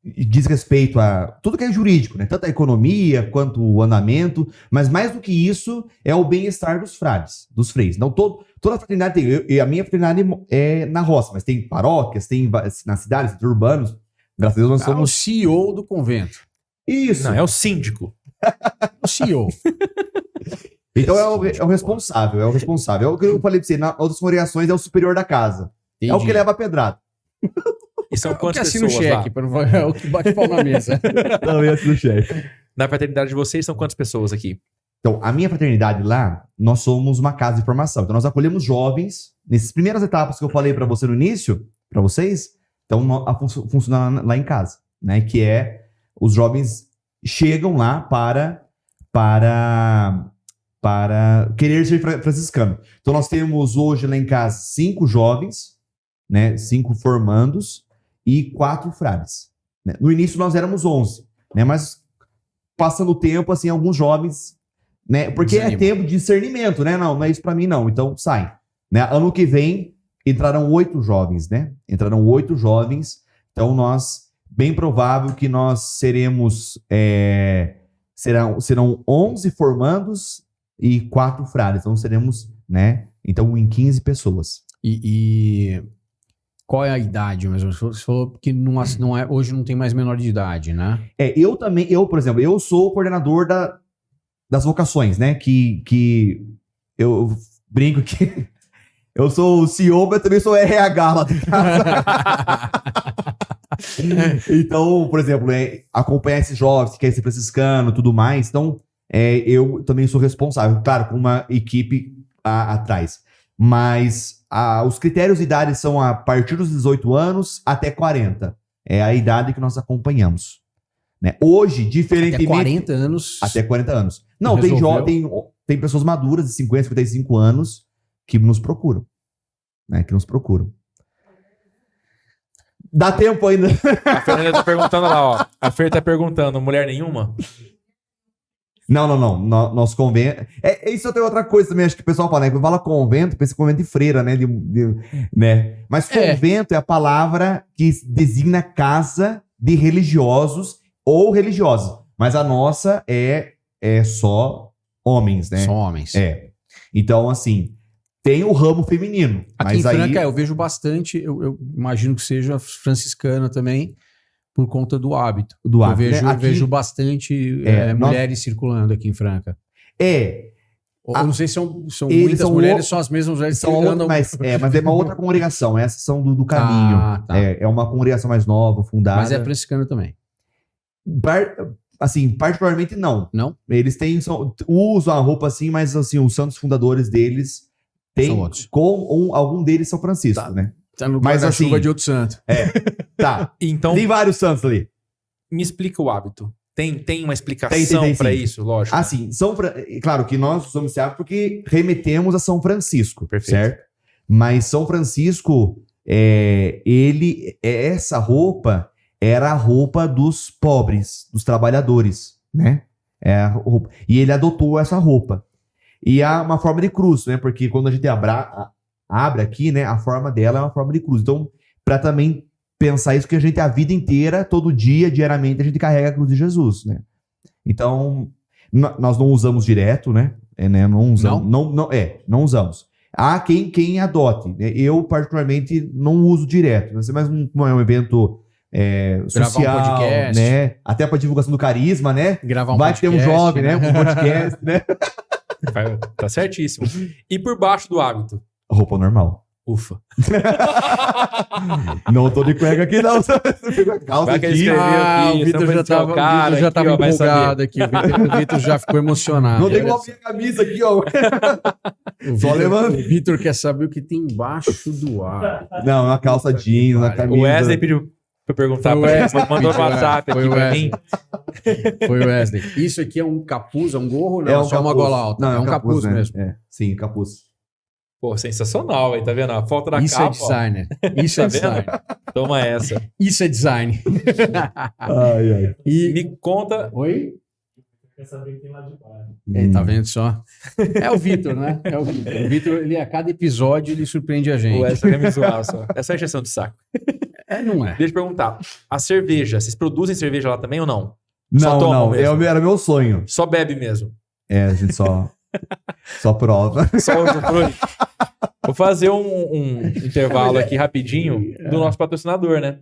diz respeito a tudo que é jurídico, né, tanto a economia quanto o andamento, mas mais do que isso é o bem-estar dos frades, dos freis. Então, toda a fraternidade tem, e a minha fraternidade é na roça, mas tem paróquias, tem nas cidades, centros urbanos. Graças a Deus nós somos o CEO do convento. Isso. Não, é o síndico. O CEO. Então é o responsável, é o responsável. É o que eu falei pra você, nas outras congregações é o superior da casa. Entendi. É o que leva a pedrada. E são quantas pessoas lá? É o que assina o cheque, é o que bate pau na mesa. Também assina o cheque. Na fraternidade de vocês são quantas pessoas aqui? Então, a minha fraternidade lá, nós somos uma casa de formação. Então, nós acolhemos jovens, nessas primeiras etapas que eu falei pra você no início, pra vocês, então funciona lá em casa, né? Que é, os jovens chegam lá para querer ser franciscano. Então, nós temos hoje lá em casa 5 jovens, né? 5 formandos e 4 frades. Né? No início nós éramos 11, né? Mas passando o tempo, assim, alguns jovens, né? Porque é tempo de discernimento, né? Não é isso para mim, não. Então sai. Né? Ano que vem entrarão 8 jovens, né? Entrarão 8 jovens. Então bem provável que nós seremos serão 11 formandos e 4 frades. Então seremos, né? Então em 15 pessoas. E qual é a idade? Mas você falou que hoje não tem mais menor de idade, né? Por exemplo, eu sou o coordenador das vocações, né? Que eu brinco que eu sou o CEO, mas também sou RH lá de casa. Então, por exemplo, acompanhar esses jovens que querem ser franciscano e tudo mais. Então, eu também sou responsável, claro, com uma equipe atrás. Mas os critérios de idade são a partir dos 18 anos até 40. É a idade que nós acompanhamos. Né? Hoje, diferentemente... Até 40 anos. Até 40 anos. Não, tem pessoas maduras de 50, 55 anos que nos procuram. Né? Que nos procuram. Dá tempo ainda. A Fernanda tá perguntando lá, ó. A Fer tá perguntando, mulher nenhuma? Não. Nosso convento... Isso tem outra coisa também, acho que o pessoal fala, né? Quando fala convento, pensa em convento de freira, né? Né? Mas convento é a palavra que designa casa de religiosos ou religiosas. Mas a nossa é só homens, né? Só homens. Então, assim, tem o ramo feminino. Aqui mas em Franca, aí... eu vejo bastante, eu imagino que seja franciscana também, por conta do hábito. Eu vejo bastante mulheres circulando aqui em Franca. Eu não sei se são muitas mulheres, são as mesmas mulheres que andam... Mas é uma outra congregação, essas são do caminho. Tá. É uma congregação mais nova, fundada. Mas é franciscana também. Assim, particularmente não. Não? Eles usam a roupa assim, mas assim, os santos fundadores deles têm... algum deles São Francisco, né? Tá no mas assim, chuva de outro santo. Tá. Então, tem vários santos ali. Me explica o hábito. Tem uma explicação para isso, lógico. Assim, claro que nós usamos esse hábito porque remetemos a São Francisco, perfeito, certo? Mas São Francisco, essa roupa era a roupa dos pobres, dos trabalhadores, né? E ele adotou essa roupa. E há uma forma de cruz, né? Porque quando a gente abre aqui, né? A forma dela é uma forma de cruz. Então, para também pensar isso, que a gente, a vida inteira, todo dia, diariamente, a gente carrega a cruz de Jesus, né? Então, nós não usamos direto, né? Não usamos. Há quem adote. Né? Eu, particularmente, não uso direto. Mas como é um evento social, um podcast, né? Até para divulgação do carisma, né? Gravar Vai ter um jovem, né? Um podcast, né? Tá certíssimo. E por baixo do hábito? Roupa normal. Ufa. Não tô de cueca aqui, não. Calça aqui. O Vitor já tava empolgado aqui. O Vitor já ficou emocionado. Não tem como abrir a camisa aqui, ó. O Vitor quer saber o que tem embaixo do ar. Não, uma calça jeans, uma camisa. O Wesley pediu pra perguntar pra ele. Mandou no WhatsApp aqui pra mim. Foi o Wesley. Isso aqui é um capuz, é um gorro? Não, só uma gola alta. Não, é um capuz né? mesmo. Sim, capuz. Pô, sensacional, aí, tá vendo? A falta da Isso capa. Isso é designer. Isso tá é designer. Toma essa. Isso é design. Ai. E me conta... Oi? Quer saber quem tem lá de baixo. Tá vendo só? É o Vitor, né? É o Vitor. O Vitor, a cada episódio, ele surpreende a gente. Essa é me zoar só. Essa é a injeção de saco. Não é. Deixa eu perguntar. A cerveja, vocês produzem cerveja lá também ou não? Não. Era meu sonho. Só bebe mesmo? A gente só prova. Só usufrui. Vou fazer um intervalo aqui rapidinho do nosso patrocinador, né?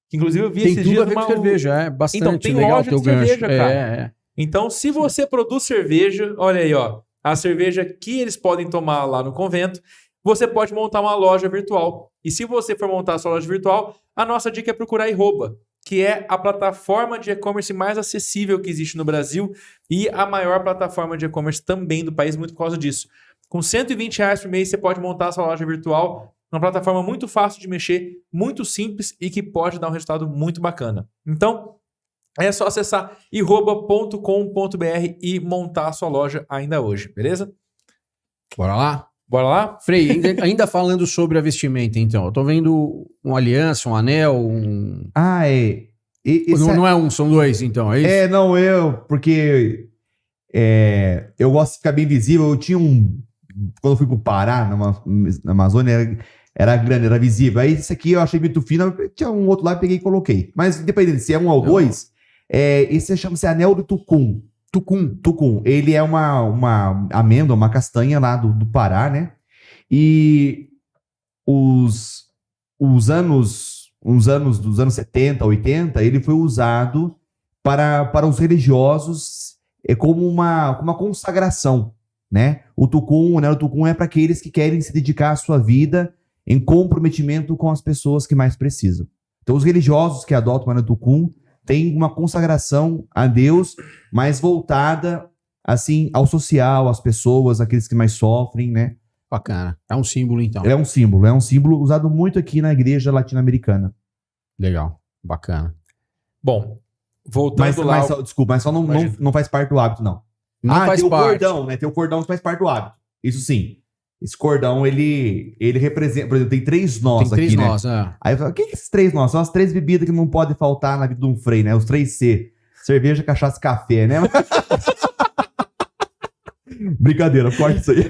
Que inclusive eu vi tem esses tudo dias a ver com cerveja, bastante então, tem legal loja teu de cerveja, gancho. cara. Então, se você produz cerveja, olha aí, ó, a cerveja que eles podem tomar lá no convento, você pode montar uma loja virtual. E se você for montar a sua loja virtual, a nossa dica é procurar Iroba, que é a plataforma de e-commerce mais acessível que existe no Brasil e a maior plataforma de e-commerce também do país, muito por causa disso. Com R$120 por mês, você pode montar a sua loja virtual, uma plataforma muito fácil de mexer, muito simples e que pode dar um resultado muito bacana. Então, é só acessar iroba.com.br e montar a sua loja ainda hoje, beleza? Bora lá? Bora lá? Frei, ainda falando sobre a vestimenta, então. Eu tô vendo uma aliança, um anel, um... Não é um, são dois, então, é isso? Porque eu gosto de ficar bem visível. Eu tinha quando eu fui pro Pará, na Amazônia, era grande, era visível. Aí esse aqui eu achei muito fino, tinha um outro lá, peguei e coloquei. Mas independente se é um ou dois, esse chama-se Anel do Tucum. Tucum. Ele é uma amêndoa, uma castanha lá do Pará, né? E os anos dos anos 70, 80, ele foi usado para os religiosos como uma consagração, né? O Tucum é para aqueles que querem se dedicar à sua vida em comprometimento com as pessoas que mais precisam. Então, os religiosos que adotam o Anel Tucum têm uma consagração a Deus, mais voltada, assim, ao social, às pessoas, aqueles que mais sofrem, né? Bacana. É um símbolo, então. É um símbolo usado muito aqui na igreja latino-americana. Legal. Bacana. Bom, voltando lá... Desculpa, mas só não faz parte do hábito, não. Não faz tem parte. o cordão, né? Tem o cordão que faz parte do hábito. Isso sim. Esse cordão, ele representa... Por exemplo, tem 3 nós Tem 3 aqui, nós, né? Aí eu falo, o que é esses 3 nós? São as 3 bebidas que não podem faltar na vida de um frei, né? Os 3 C. Cerveja, cachaça e café, né? Brincadeira, corta isso aí.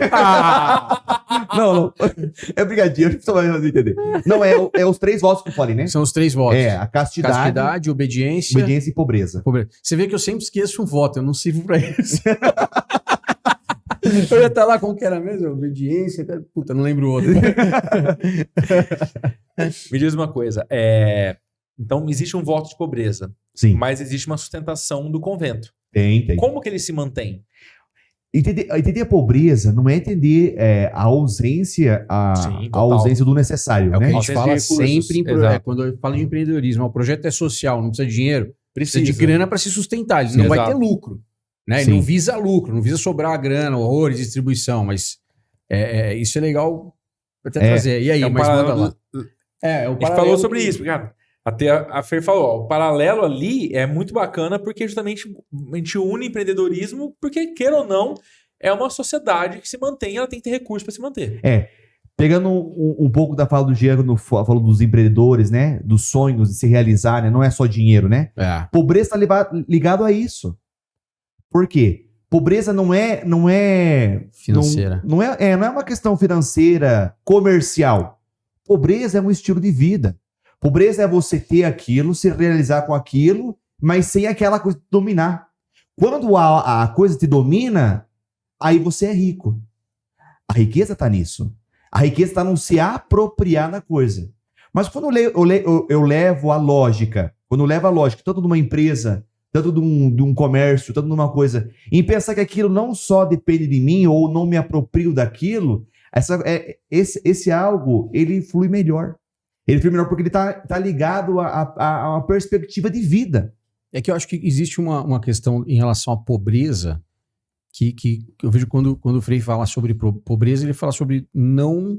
Não. É brigadinho, só vai entender. Não, é os 3 votos que eu falei, né? São os 3 votos. A castidade, obediência e pobreza. Você vê que eu sempre esqueço um voto, eu não sirvo pra isso. Eu ia estar lá, como que era mesmo? Obediência, puta, não lembro o outro. Me diz uma coisa, então existe um voto de pobreza, Sim. mas existe uma sustentação do convento. Tem. Como que ele se mantém? Entender a pobreza não é entender a ausência, Sim, a ausência do necessário, É o que né? a gente Ausência fala de recursos, sempre, exato. quando eu falo de empreendedorismo, o projeto é social, não precisa de dinheiro, precisa de Precisa. grana para se sustentar, ele não vai Exato. ter lucro. Né? Ele Sim. não visa lucro, não visa sobrar a grana, horrores, distribuição, mas isso é legal até trazer. E aí, É um mas paralelo manda lá. do- O A gente paralelo falou sobre isso, cara. Até a Fer falou, ó, o paralelo ali é muito bacana porque justamente a gente une empreendedorismo porque, queira ou não, é uma sociedade que se mantém, ela tem que ter recursos para se manter. Pegando um pouco da fala do Jean, quando falou dos empreendedores, né? Dos sonhos de se realizar, né? Não é só dinheiro, né? Pobreza está ligado a isso. Por quê? Pobreza não é Financeira. Não é uma questão financeira, comercial. Pobreza é um estilo de vida. Pobreza é você ter aquilo, se realizar com aquilo, mas sem aquela coisa te dominar. Quando a coisa te domina, aí você é rico. A riqueza está nisso. A riqueza está não se apropriar da coisa. Mas quando eu levo a lógica, tanto de uma empresa, tanto de um comércio, tanto de uma coisa, em pensar que aquilo não só depende de mim ou não me aproprio daquilo, esse algo, ele flui melhor. Ele flui melhor porque ele tá ligado a uma perspectiva de vida. É que eu acho que existe uma questão em relação à pobreza que eu vejo quando o Frei fala sobre pobreza, ele fala sobre não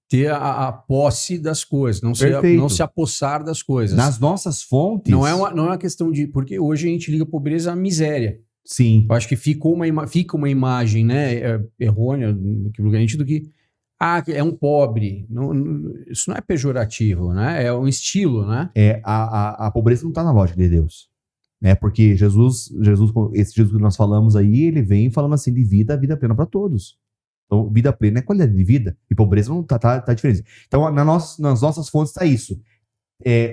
ter a posse das coisas, não se apossar das coisas. Nas nossas fontes... Não é uma questão de... Porque hoje a gente liga pobreza à miséria. Sim. Eu acho que fica uma imagem, né, errônea do que é um pobre. Isso não é pejorativo, né? É um estilo, né? A pobreza não está na lógica de Deus. Né? Porque Jesus, esse Jesus que nós falamos aí, ele vem falando assim de vida plena para todos. Então, vida plena é qualidade de vida. E pobreza não tá diferente. Então, nas nossas fontes está isso.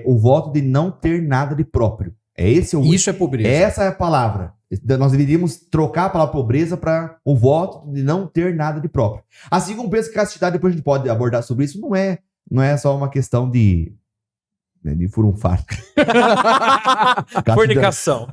O voto de não ter nada de próprio. Isso é pobreza. Essa é a palavra. Nós deveríamos trocar a palavra pobreza para o voto de não ter nada de próprio. Assim como penso que castidade, depois a gente pode abordar sobre isso, não é só uma questão de furunfar. Fornicação.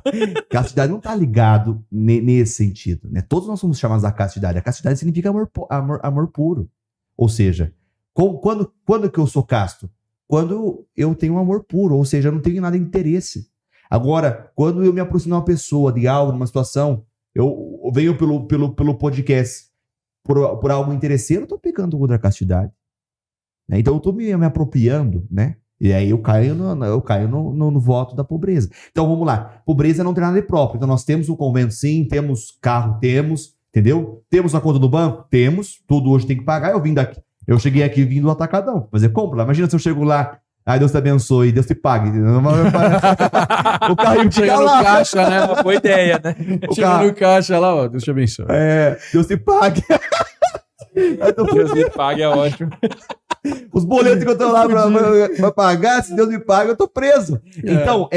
Castidade não está ligado nesse sentido. Né? Todos nós somos chamados da castidade. A castidade significa amor puro. Ou seja, quando que eu sou casto? Quando eu tenho um amor puro, ou seja, eu não tenho nada de interesse. Agora, quando eu me aproximo de uma pessoa, de algo, de uma situação, eu venho pelo podcast por algo interesseiro, eu estou pecando contra a castidade. Né? Então eu estou me apropriando, né? E aí eu caio no voto da pobreza. Então vamos lá. Pobreza não tem nada de próprio. Então nós temos um convento sim, temos carro, temos, entendeu? Temos a conta do banco? Temos. Tudo hoje tem que pagar. Eu cheguei aqui vindo do atacadão. Fazer compra. Imagina se eu chego lá, aí Deus te abençoe, Deus te pague. O carrinho fica lá. No caixa, né? Uma boa ideia, né? Chega no caixa lá, ó, Deus te abençoe. Deus te pague. Deus me pague, é ótimo. Os boletos que eu tô lá pra pagar, se Deus me paga, eu tô preso. Então,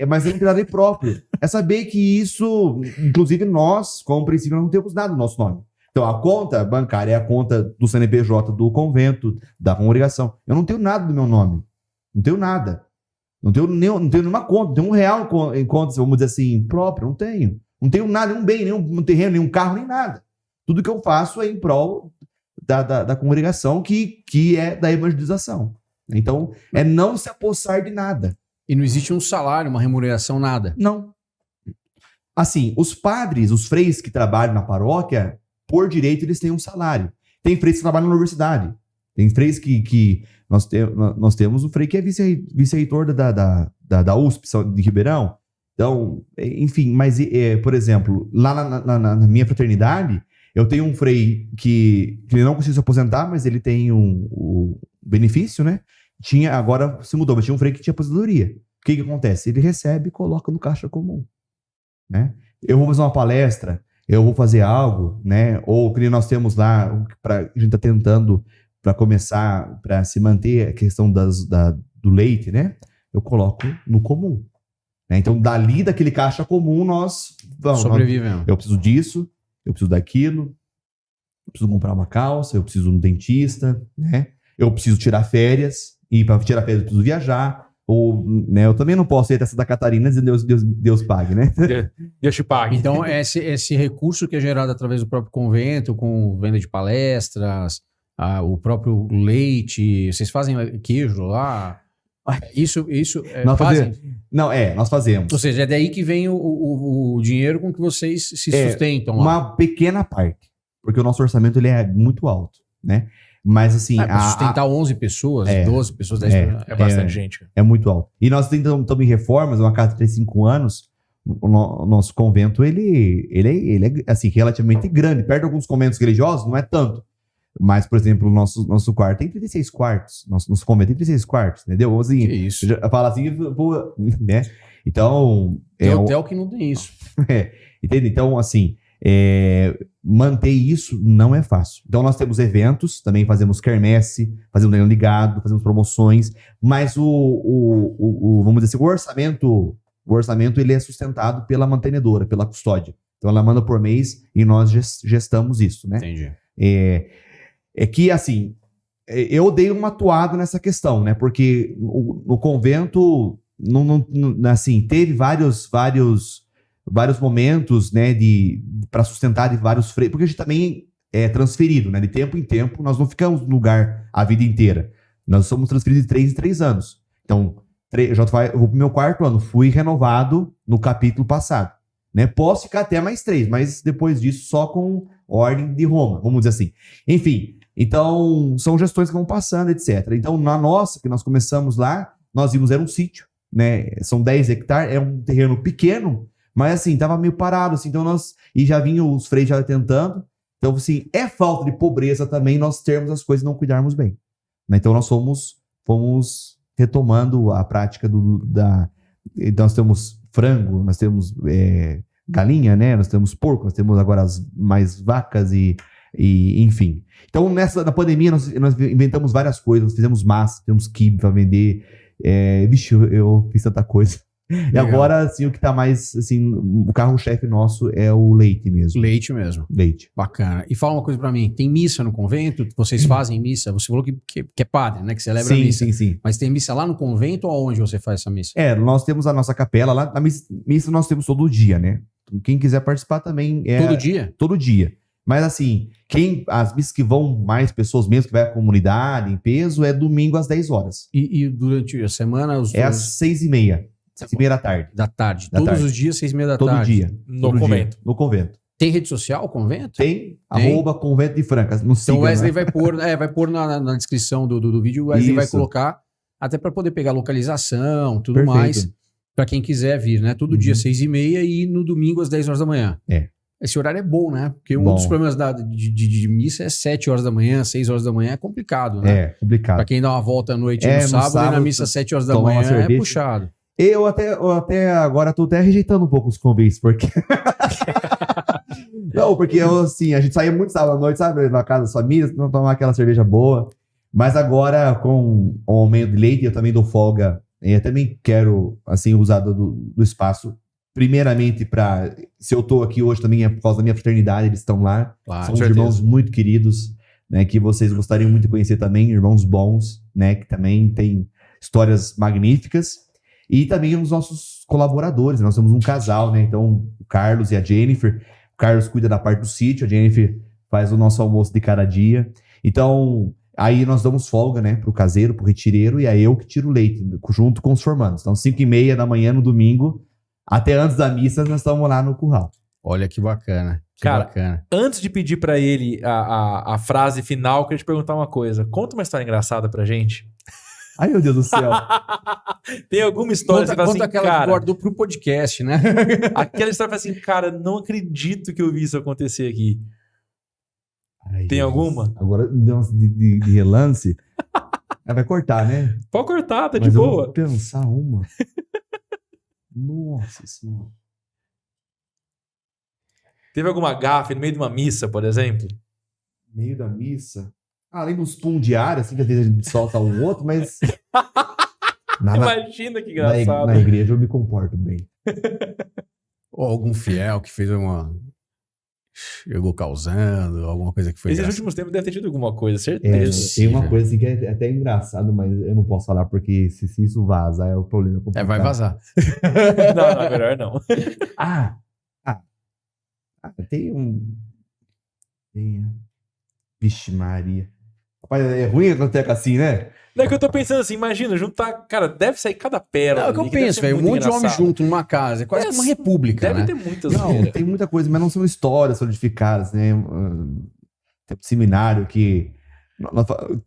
mas é um cuidado próprio. É saber que isso, inclusive nós, como princípio, não temos nada no nosso nome. Então, a conta bancária é a conta do CNPJ, do convento, da congregação. Eu não tenho nada do meu nome. Não tenho nada. Não tenho nenhuma conta. Não tenho R$1 em conta, vamos dizer assim, próprio. Não tenho. Não tenho nada, nenhum bem, nenhum terreno, nenhum carro, nem nada. Tudo que eu faço é em prol da congregação, que é da evangelização. Então, é não se apossar de nada. E não existe um salário, uma remuneração, nada. Não. Assim, os padres, os freis que trabalham na paróquia, por direito, eles têm um salário. Tem freis que trabalham na universidade. Tem freis que nós temos o frei que é vice-reitor da USP de Ribeirão. Então, enfim, mas, por exemplo, lá na minha fraternidade, eu tenho um frei que não conseguiu se aposentar, mas ele tem o benefício, né? Agora se mudou, mas tinha um frei que tinha aposentadoria. O que acontece? Ele recebe e coloca no caixa comum, né? Eu vou fazer uma palestra, eu vou fazer algo, né? Ou que nós temos lá, a gente está tentando para começar, para se manter a questão do leite, né? Eu coloco no comum. Né? Então, daquele caixa comum, nós vamos. Sobrevivemos. Eu preciso disso, eu preciso daquilo, eu preciso comprar uma calça, eu preciso de um dentista, né? Eu preciso tirar férias, e para tirar férias eu preciso viajar. Ou, né, eu também não posso ir até Santa Catarina e Deus pague, né? Deus te pague. Então, esse recurso que é gerado através do próprio convento, com venda de palestras, o próprio leite, vocês fazem queijo lá? Isso Nós fazem? Nós fazemos. Ou seja, é daí que vem o dinheiro com que vocês se sustentam lá. Uma pequena parte, porque o nosso orçamento ele é muito alto, né? Mas assim... Pra sustentar 11 pessoas, 12 pessoas, 10 pessoas. É bastante gente. É muito alto. E nós estamos em reformas, uma casa de 35 anos, o nosso convento, ele é assim, relativamente grande. Perto de alguns conventos religiosos, não é tanto. Mas, por exemplo, o nosso quarto tem 36 quartos. Nosso convento tem 36 quartos, entendeu? Assim, Que isso. Fala assim, pô, né? Então... Tem hotel que não tem isso. Entende? Então, assim... manter isso não é fácil. Então nós temos eventos, também fazemos quermesse, fazemos leilão ligado, fazemos promoções, mas vamos dizer assim, o orçamento ele é sustentado pela mantenedora, pela custódia. Então ela manda por mês e nós gestamos isso, né? Entendi. É que assim, eu dei uma atuada nessa questão, né? Porque no convento, assim, teve vários momentos, né, para sustentar de vários freios, porque a gente também é transferido, né, de tempo em tempo, nós não ficamos no lugar a vida inteira, nós somos transferidos de 3 em 3 anos, então, eu vou pro meu 4º ano, fui renovado no capítulo passado, né, posso ficar até mais 3, mas depois disso só com ordem de Roma, vamos dizer assim, enfim, então, são gestões que vão passando, etc, então, na nossa, que nós começamos lá, nós vimos, era um sítio, né, são 10 hectares, é um terreno pequeno, mas assim, tava meio parado, assim, então e já vinham os freios já tentando. Então, assim, é falta de pobreza também nós termos as coisas e não cuidarmos bem. Né? Então, nós fomos retomando a prática então, nós temos frango, nós temos galinha, né? Nós temos porco, nós temos agora mais vacas e enfim. Então, na pandemia, nós inventamos várias coisas, nós fizemos massa, temos quibe para vender. Vixe, eu fiz tanta coisa. E agora, assim, o que tá mais, assim, o carro-chefe nosso é o leite mesmo. Leite mesmo. Leite. Bacana. E fala uma coisa pra mim, tem missa no convento? Vocês fazem missa? Você falou que é padre, né? Que celebra a missa. Sim. Mas tem missa lá no convento ou onde você faz essa missa? Nós temos a nossa capela lá, a missa nós temos todo dia, né? Quem quiser participar também Todo dia? Todo dia. Mas assim, as missas que vão mais pessoas mesmo, que vai à comunidade, em peso, é domingo às 10 horas. E durante a semana? Às 6h30. 6h30 da tarde. Da tarde. Da Todos tarde. os dias, 6h30 da Todo tarde. dia. No Todo convento. Dia. No convento. Tem rede social, o convento? Tem. Tem. @convento de Franca. Não Então o Wesley né? vai pôr na descrição do vídeo, o Wesley vai Isso. colocar, até para poder pegar localização, tudo Perfeito. mais, para quem quiser vir, né? Todo dia, Uhum. 6h30 e no domingo às 10 horas da manhã. Esse horário é bom, né? Porque um Bom. dos problemas de missa é 7 horas da manhã, 6 horas da manhã, é complicado, né? É, complicado. Pra quem dá uma volta à noite No no sábado e na sábado, missa às 7 horas da tomar uma manhã é cerveja. puxado. Eu até agora tô até rejeitando um pouco os convites, porque... Não, porque assim, a gente saía muito sábado à noite, sabe? Na casa das famílias, não tomar aquela cerveja boa. Mas agora, com o aumento de leite, eu também dou folga. Eu também quero, assim, usar do espaço. Primeiramente, se eu tô aqui hoje também é por causa da minha fraternidade, eles estão lá. Claro, São com uns certeza. irmãos muito queridos, né? Que vocês gostariam muito de conhecer também. Irmãos bons, né? Que também têm histórias magníficas. E também os nossos colaboradores. Nós somos um casal, né? Então, o Carlos e a Jennifer. O Carlos cuida da parte do sítio, a Jennifer faz o nosso almoço de cada dia. Então, aí nós damos folga, né? Pro caseiro, pro retireiro, e é eu que tiro o leite, junto com os formandos. Então, 5h30 da manhã no domingo, até antes da missa, nós estamos lá no curral. Olha que bacana. Que Cara, bacana. Antes de pedir pra ele a frase final, eu queria te perguntar uma coisa. Conta uma história engraçada pra gente. Ai, meu Deus do céu. Tem alguma história que você fala Conta assim, aquela que cara... guardou pro podcast, né? Aquela história que fala assim, cara, não acredito que eu vi isso acontecer aqui. Ai, Tem Jesus. alguma? Agora, de relance. Vai cortar, né? Pode cortar, tá Mas de eu boa. vou pensar uma. Nossa Senhora. Teve alguma gafe no meio de uma missa, por exemplo? Meio da missa. Além dos pum diários, assim, que às vezes a gente solta um outro, mas. Imagina que engraçado. Na igreja eu me comporto bem. Ou algum fiel que fez chegou causando, alguma coisa que foi Esses engraçada. últimos tempos deve ter tido alguma coisa, certeza. Tem uma coisa assim que é até engraçado, mas eu não posso falar porque se isso vaza é o problema. Vai vazar. Não, melhor não. Tem Vixe Maria. Rapaz, é ruim acontecer assim, né? Não é que eu tô pensando assim, imagina, juntar... Cara, deve sair cada pérola. É o que eu ali, deve penso, ser velho. Um muito monte de homem engraçado. junto numa casa. É quase uma república, Deve né? ter muitas. Não, zoeiras. tem muita coisa, mas não são histórias solidificadas, né? Tem seminário que...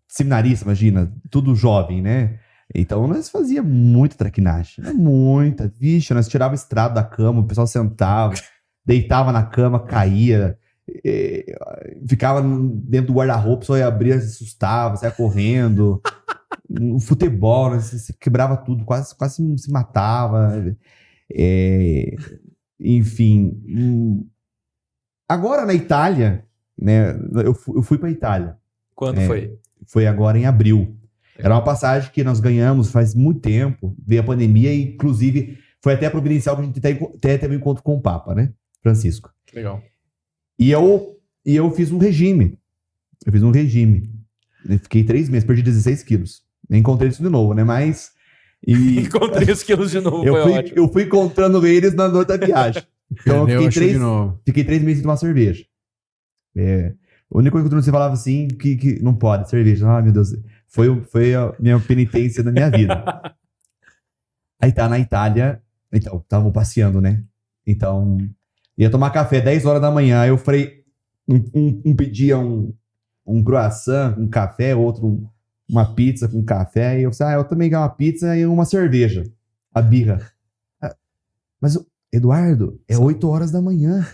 Seminarista, imagina, tudo jovem, né? Então nós fazia muita traquinagem, muita. Vixe, nós tirava o estrado da cama, o pessoal sentava, deitava na cama, caía, ficava dentro do guarda-roupa, só ia abrir, se assustava, saia correndo. O futebol, né? Se quebrava tudo, quase se matava. Enfim. Agora na Itália, né? Eu fui pra Itália. Quando foi? Foi agora em abril. Era uma passagem que nós ganhamos faz muito tempo, veio a pandemia e, inclusive, foi até providencial que a gente até teve um encontro com o Papa, né? Francisco. Legal. E eu fiz um regime. Eu fiquei 3 meses, perdi 16 quilos. Encontrei isso de novo, né? Mas... Encontrei os quilos de novo, foi ótimo. eu fui encontrando eles na noite da viagem. Então eu fiquei 3 meses sem tomar cerveja. A única coisa que você falava assim, que não pode, cerveja. Ai, meu Deus. Foi a minha penitência da minha vida. Aí tá na Itália, então, estavam passeando, né? Então, ia tomar café 10 horas da manhã. Eu falei, um pedia um croissant, um café, outro uma pizza com café. E eu falei, eu também quero uma pizza e uma cerveja. A birra. Mas, Eduardo, é 8 horas da manhã.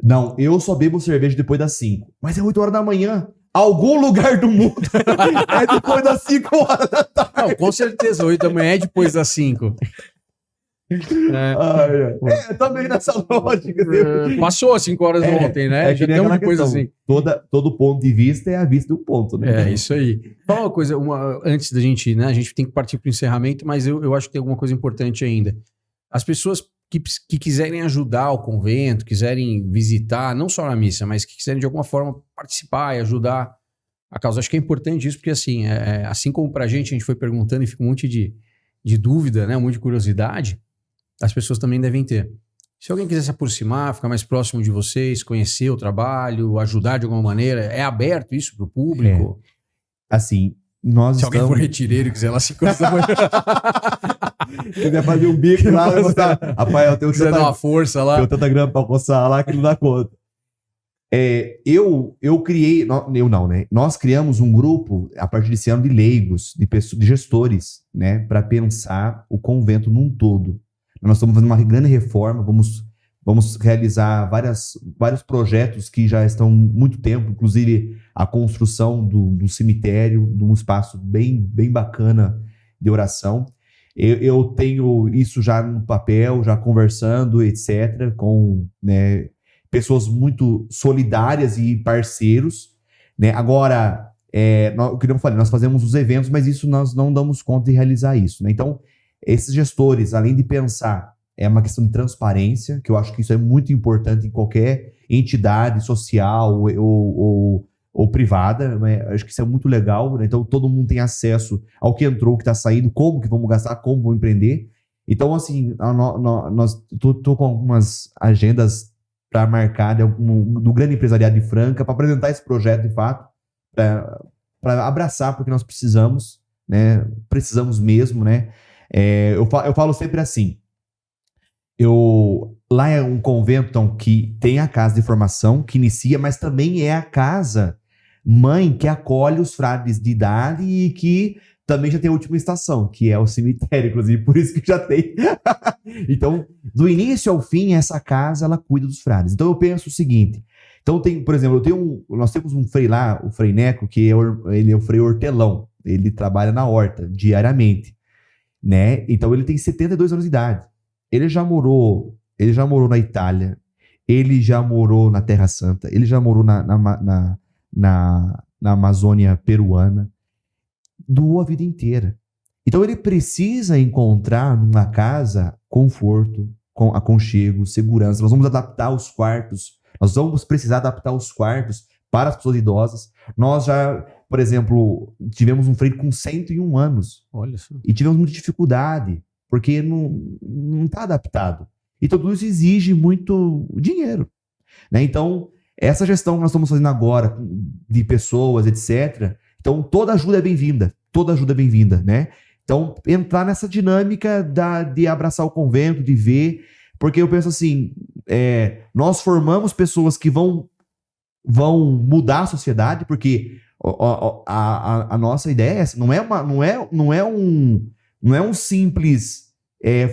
Não, eu só bebo cerveja depois das 5. Mas é 8 horas da manhã. Algum lugar do mundo é depois das 5 horas da tarde. Não, com certeza, 8 da manhã é depois das 5. Também nessa lógica. Passou as 5 horas ontem, né? Já tem uma coisa assim. Todo ponto de vista é a vista do ponto, né? É, isso aí. Fala uma coisa, antes da gente, né? A gente tem que partir para o encerramento, mas eu acho que tem alguma coisa importante ainda. As pessoas que quiserem ajudar o convento, quiserem visitar, não só na missa, mas que quiserem de alguma forma participar e ajudar a causa. Acho que é importante isso, porque assim, assim como pra gente, a gente foi perguntando e fica um monte de dúvida, né? Um monte de curiosidade, as pessoas também devem ter. Se alguém quiser se aproximar, ficar mais próximo de vocês, conhecer o trabalho, ajudar de alguma maneira, é aberto isso pro público? Assim, nós Se alguém for retireiro e quiser lá 5 horas da manhã... quiser fazer um bico lá, rapaz, eu tenho quiser dar uma força lá. Tenho tanta grana pra coçar lá que não dá conta. Eu criei, né? Nós criamos um grupo a partir desse ano de leigos, de gestores, né? Para pensar o convento num todo. Nós estamos fazendo uma grande reforma, vamos realizar vários projetos que já estão há muito tempo, inclusive a construção do cemitério, de um espaço bem bacana de oração. Eu tenho isso já no papel, já conversando, etc., com, né, pessoas muito solidárias e parceiros, né? Agora, o que eu falei, nós fazemos os eventos, mas isso nós não damos conta de realizar isso, né? Então, esses gestores, além de pensar, é uma questão de transparência, que eu acho que isso é muito importante em qualquer entidade social ou privada, né? Acho que isso é muito legal, né? Então todo mundo tem acesso ao que entrou, o que está saindo, como que vamos gastar, como vamos empreender. Então, assim, tô com algumas agendas para marcar do grande empresariado de Franca, para apresentar esse projeto de fato, para abraçar, porque nós precisamos, né? Precisamos mesmo, né? Eu falo sempre assim, lá é um convento então, que tem a casa de formação, que inicia, mas também é a casa mãe que acolhe os frades de idade e que também já tem a última estação, que é o cemitério, inclusive, por isso que já tem. Então, do início ao fim, essa casa, ela cuida dos frades. Então, eu penso o seguinte, então por exemplo, nós temos um frei lá, o Frei Neco, que ele é o frei hortelão, ele trabalha na horta, diariamente, né? Então, ele tem 72 anos de idade. Ele já morou na Itália, ele já morou na Terra Santa, ele já morou na Amazônia peruana, doou a vida inteira. Então ele precisa encontrar numa casa conforto, com aconchego, segurança. Nós vamos adaptar os quartos, nós vamos precisar adaptar os quartos para as pessoas idosas. Nós já, por exemplo, tivemos um frei com 101 anos. Olha só. E tivemos muita dificuldade, porque não está adaptado. Então tudo isso exige muito dinheiro, né? Então, essa gestão que nós estamos fazendo agora, de pessoas, etc., então toda ajuda é bem-vinda, né? Então, entrar nessa dinâmica de abraçar o convento, de ver, porque eu penso assim, nós formamos pessoas que vão mudar a sociedade, porque a nossa ideia é essa, não é um simples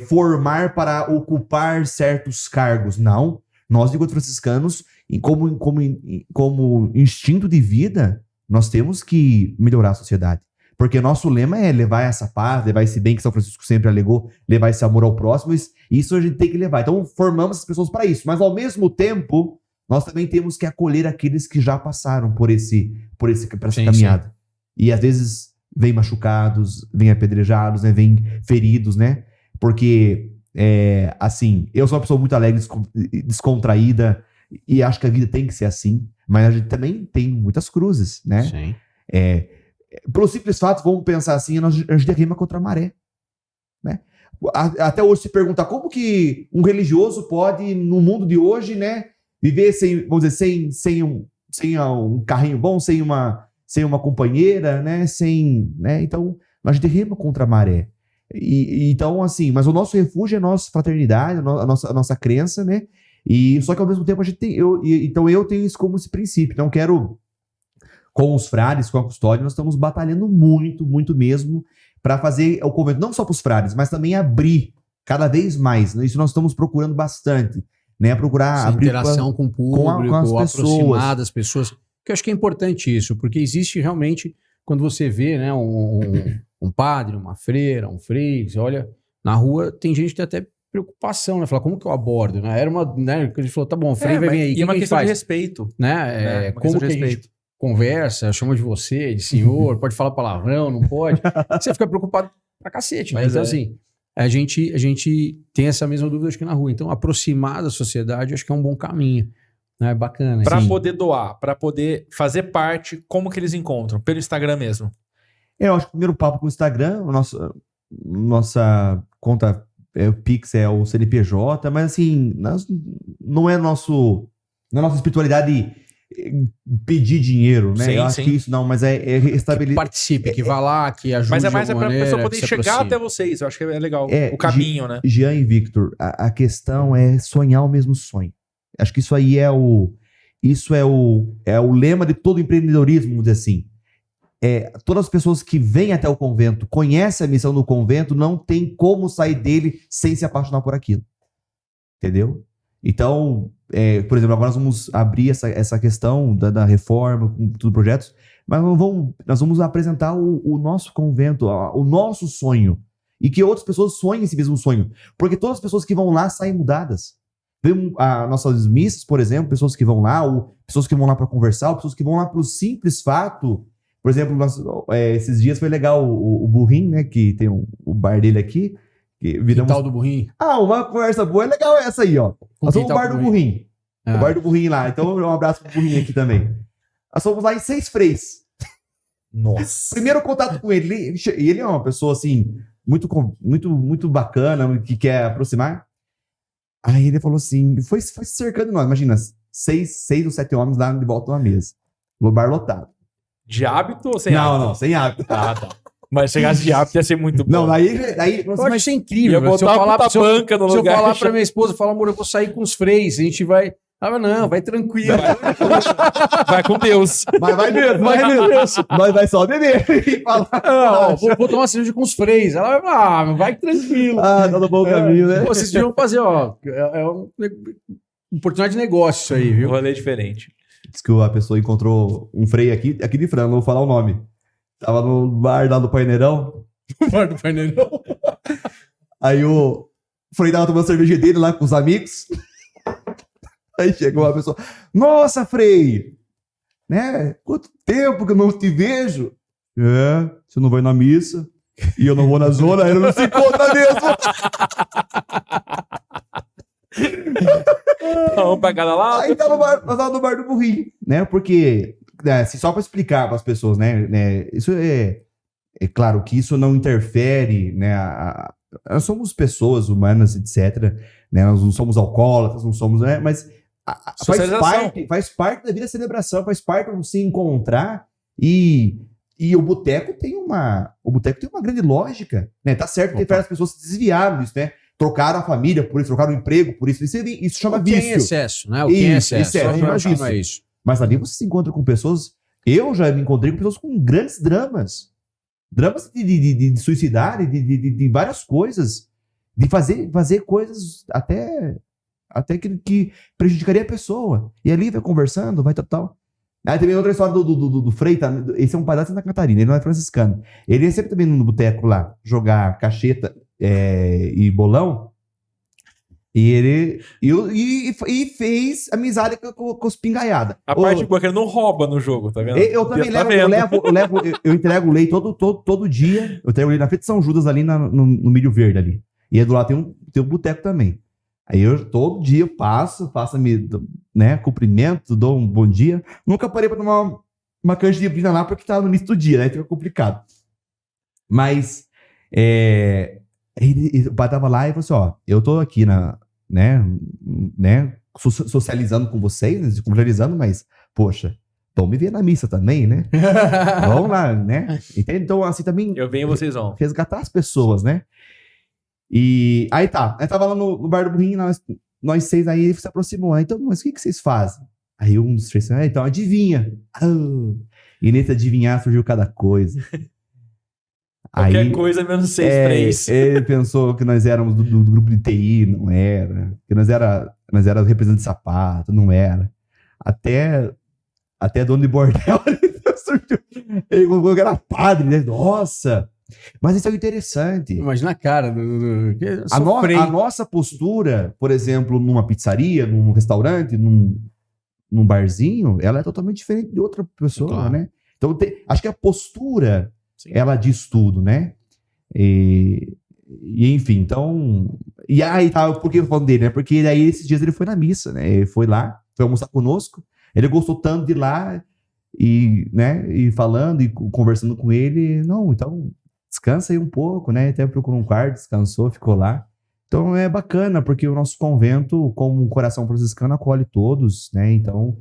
formar para ocupar certos cargos, não. Nós, enquanto franciscanos, como instinto de vida, nós temos que melhorar a sociedade. Porque nosso lema é levar essa paz, levar esse bem que São Francisco sempre alegou, levar esse amor ao próximo, isso a gente tem que levar. Então, formamos as pessoas para isso. Mas, ao mesmo tempo, nós também temos que acolher aqueles que já passaram por essa caminhada. Sim. E, às vezes, vêm machucados, vêm apedrejados, né, vêm feridos, né? Porque, assim, eu sou uma pessoa muito alegre, descontraída, e acho que a vida tem que ser assim, mas a gente também tem muitas cruzes, né? Sim. Pelo simples fato, vamos pensar assim, a gente rima contra a maré, né? Até hoje se pergunta como que um religioso pode, no mundo de hoje, né, viver vamos dizer, sem um carrinho bom, sem uma companheira, né, né? Então, a gente rima contra a maré. Então, assim, mas o nosso refúgio é a nossa fraternidade, a nossa crença, né? E só que ao mesmo tempo a gente então eu tenho isso como esse princípio. Então quero, com os frades, com a custódia, nós estamos batalhando muito, muito mesmo para fazer o convento não só para os frades, mas também abrir cada vez mais, né? Isso nós estamos procurando bastante, né? Procurar essa abrir interação com o público, com as aproximar das pessoas. Que eu acho que é importante isso, porque existe realmente, quando você vê, né, um padre, uma freira, um frei, você olha na rua, tem gente que tem até preocupação, né? Falar, como que eu abordo? Né? Era uma, né? A gente falou, tá bom, o frei vai vir aí. E é uma questão de respeito. Né? Como que a gente conversa, chama de você, de senhor, pode falar palavrão, não pode? Você fica preocupado pra cacete. Né? Então, assim, a gente tem essa mesma dúvida, acho que na rua. Então, aproximar da sociedade, acho que é um bom caminho. É bacana. Pra poder doar, pra poder fazer parte, como que eles encontram? Pelo Instagram mesmo? Eu acho que o primeiro papo com o Instagram, nossa conta... o Pix é o CNPJ, mas assim, não é nossa espiritualidade pedir dinheiro, né? Sim, eu acho que isso não, mas é estabelecer. Que participe, que vá lá, que ajude. Mas é mais pra pessoa poder chegar aproxime. até vocês. Eu acho que é legal o caminho, né? Jean e Victor, a questão é sonhar o mesmo sonho. Acho que isso aí é o lema de todo empreendedorismo, vamos dizer assim. Todas as pessoas que vêm até o convento, conhecem a missão do convento, não tem como sair dele sem se apaixonar por aquilo. Entendeu? Então, por exemplo, agora nós vamos abrir essa questão da reforma, com tudo projetos, mas nós vamos apresentar o nosso convento, o nosso sonho, e que outras pessoas sonhem esse mesmo sonho. Porque todas as pessoas que vão lá saem mudadas. Vemos as nossas missas, por exemplo, pessoas que vão lá, ou pessoas que vão lá para conversar, ou pessoas que vão lá pelo simples fato Por exemplo, esses dias foi legal o Burrinho, né? Que tem o bar dele aqui. Que viramos... Quintal do Burrinho. Uma conversa boa, é legal essa aí, ó. Nós somos o bar do Burrinho. Ah. O bar do Burrinho lá. Então, um abraço pro Burrinho aqui também. Nós fomos lá em 6 Freis. Nossa. Primeiro contato com ele. Ele é uma pessoa, assim, muito bacana, que quer aproximar. Aí ele falou assim, foi cercando nós. Imagina, 6 ou 7 homens lá de volta a uma mesa. No bar lotado. De hábito ou sem hábito? Não, sem hábito. Ah, tá. Mas se chegasse de hábito ia ser muito bom. Não, daí Eu acho isso incrível. Ia velho. botar uma puta banca no Se eu lugar. falar pra minha esposa, falar, amor, eu vou sair com os freis, a gente vai... Ah, não, vai tranquilo. Vai com Deus. Mas vai mesmo, vai mesmo. Nós vai só beber e falar. Não, vou tomar cerveja com os freis. Ela vai, vai tranquilo. Tá no bom caminho, né? Pô, vocês deviam fazer, ó. É uma oportunidade de negócio isso aí, Um viu? rolê diferente. Diz que a pessoa encontrou um freio aqui de frango, não vou falar o nome. Tava no bar lá do Paineirão. O bar do Paineirão. Aí o freio tava tomando cerveja dele lá com os amigos. Aí chegou uma pessoa, nossa, Frei, né? Quanto tempo que eu não te vejo? Você não vai na missa e eu não vou na zona, aí não se conta mesmo. Vamos pra cada lado. Aí tá nós tava no bar do Burrinho, né? Porque, assim, só pra explicar pras pessoas, né? Isso é claro que isso não interfere, né? Nós somos pessoas humanas, etc. Né? Nós não somos alcoólatras, não somos, né? Mas faz parte da vida da celebração, faz parte para se encontrar e o boteco tem uma grande lógica, né? Tá certo que várias pessoas se desviaram disso, né? Trocaram a família por isso, trocaram o emprego por isso. Isso chama vício. O que é excesso, né? O que é excesso. Só isso. Mas ali você se encontra com pessoas... Eu já me encontrei com pessoas com grandes dramas. Dramas de suicidar, de várias coisas. De fazer coisas até que prejudicaria a pessoa. E ali vai conversando, vai tal. Aí também outra história do Frei, tá? Esse é um padre de Santa Catarina, ele não é franciscano. Ele ia sempre também no boteco lá, jogar cacheta e bolão. E ele fez amizade com os pingaiadas. A parte boa é que ele não rouba no jogo, tá vendo? Eu também eu entrego lei todo dia. Eu entrego lei na Feira de São Judas ali no Milho Verde ali. E aí do lado tem um boteco também. Aí todo dia eu faço né, cumprimento, dou um bom dia. Nunca parei pra tomar uma canjibrina lá porque tava no início do dia, né? Fica complicado. Mas o pai tava lá e falou assim, ó, eu tô aqui socializando com vocês, conversando, mas, poxa, vão me ver na missa também, né? Vamos lá, né? Entende? Então, assim, também... Eu venho e vocês vão. Resgatar as pessoas, né? E aí tá, eu tava lá no bar do Burrinho, nós 6 aí se aproximou. Então, mas o que vocês fazem? Aí um dos 3, então adivinha. E nesse adivinhar surgiu cada coisa. Qualquer aí, coisa menos 6 freis. Ele pensou que nós éramos do grupo de TI, não era. Que nós era representante de sapato, não era. Até dono de bordel surgiu. Ele falou que era padre, né? Nossa! Mas isso é interessante. Imagina a cara a nossa postura, por exemplo, numa pizzaria, num restaurante, num barzinho, ela é totalmente diferente de outra pessoa, claro, né? Então, acho que a postura, sim, ela diz tudo, né? E enfim, então... E aí, por que eu falando dele, né? Porque daí, esses dias, ele foi na missa, né? Ele foi lá, foi almoçar conosco. Ele gostou tanto de ir lá e, né? E falando e conversando com ele. Não, então... Descansa aí um pouco, né? Até procurou um quarto, descansou, ficou lá. Então é bacana, porque o nosso convento, como um coração franciscano, acolhe todos, né? Então,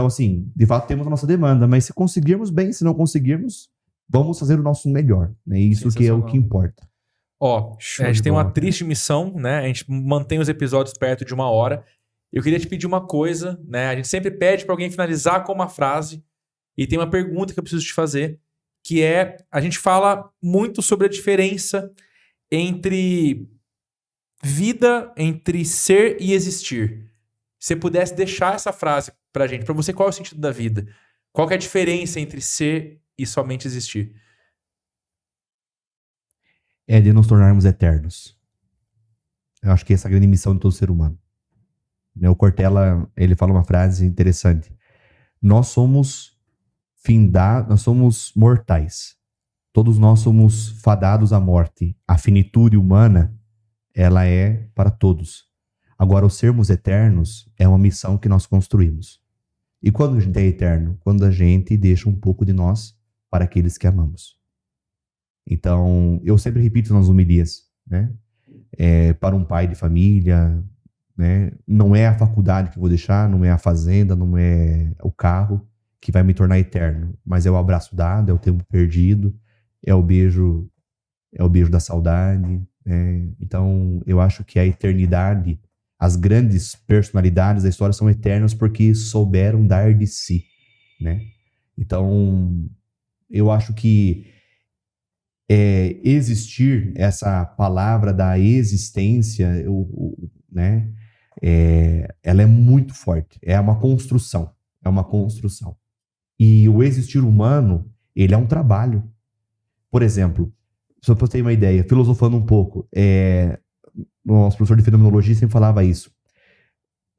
assim, de fato temos a nossa demanda, mas se conseguirmos bem, se não conseguirmos, vamos fazer o nosso melhor, né? Isso que é o que importa. Ó, a gente tem uma triste missão, né? A gente mantém os episódios perto de 1 hora. Eu queria te pedir uma coisa, né? A gente sempre pede para alguém finalizar com uma frase e tem uma pergunta que eu preciso te fazer, que é, a gente fala muito sobre a diferença entre vida, entre ser e existir. Se você pudesse deixar essa frase pra gente, pra você, qual é o sentido da vida? Qual que é a diferença entre ser e somente existir? É de nos tornarmos eternos. Eu acho que essa é a grande missão de todo ser humano. O Cortella, ele fala uma frase interessante. Nós somos nós somos mortais. Todos nós somos fadados à morte. A finitude humana, ela é para todos. Agora, o sermos eternos é uma missão que nós construímos. E quando a gente é eterno? Quando a gente deixa um pouco de nós para aqueles que amamos. Então, eu sempre repito nas homilias, né? Para um pai de família, né? Não é a faculdade que eu vou deixar, não é a fazenda, não é o carro que vai me tornar eterno, mas é o abraço dado, é o tempo perdido, é o beijo da saudade, né? Então, eu acho que a eternidade, as grandes personalidades da história são eternas porque souberam dar de si, né? Então, eu acho que existir, essa palavra da existência, né? Ela é muito forte, é uma construção. E o existir humano, ele é um trabalho. Por exemplo, só para você ter uma ideia, filosofando um pouco, nosso professor de fenomenologia sempre falava isso.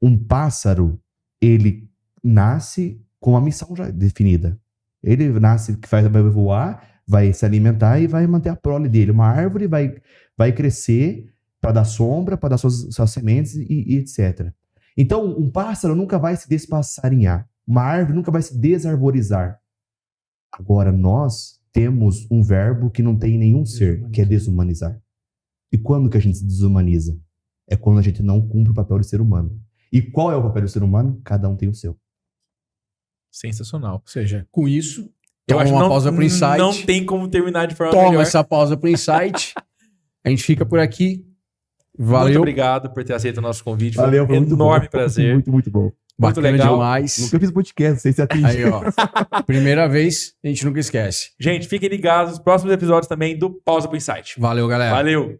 Um pássaro, ele nasce com a missão já definida. Ele nasce, vai voar, vai se alimentar e vai manter a prole dele. Uma árvore vai crescer para dar sombra, para dar suas sementes e etc. Então, um pássaro nunca vai se despassarinhar. Uma árvore nunca vai se desarborizar. Agora, nós temos um verbo que não tem nenhum ser, que é desumanizar. E quando que a gente se desumaniza? É quando a gente não cumpre o papel de ser humano. E qual é o papel do ser humano? Cada um tem o seu. Sensacional. Ou seja, com isso, Eu acho que uma pausa pro insight. não tem como terminar de forma Toma melhor. essa pausa pro insight. A gente fica por aqui. Muito Valeu. obrigado por ter aceito o nosso convite. Valeu, foi um foi muito enorme bom. prazer. Muito, muito bom. Muito Bacana legal. demais. Nunca fiz podcast, não sei se atinge. Aí, ó. Primeira vez, a gente nunca esquece. Gente, fiquem ligados. Os próximos episódios também do Pausa pro Insight. Valeu, galera. Valeu!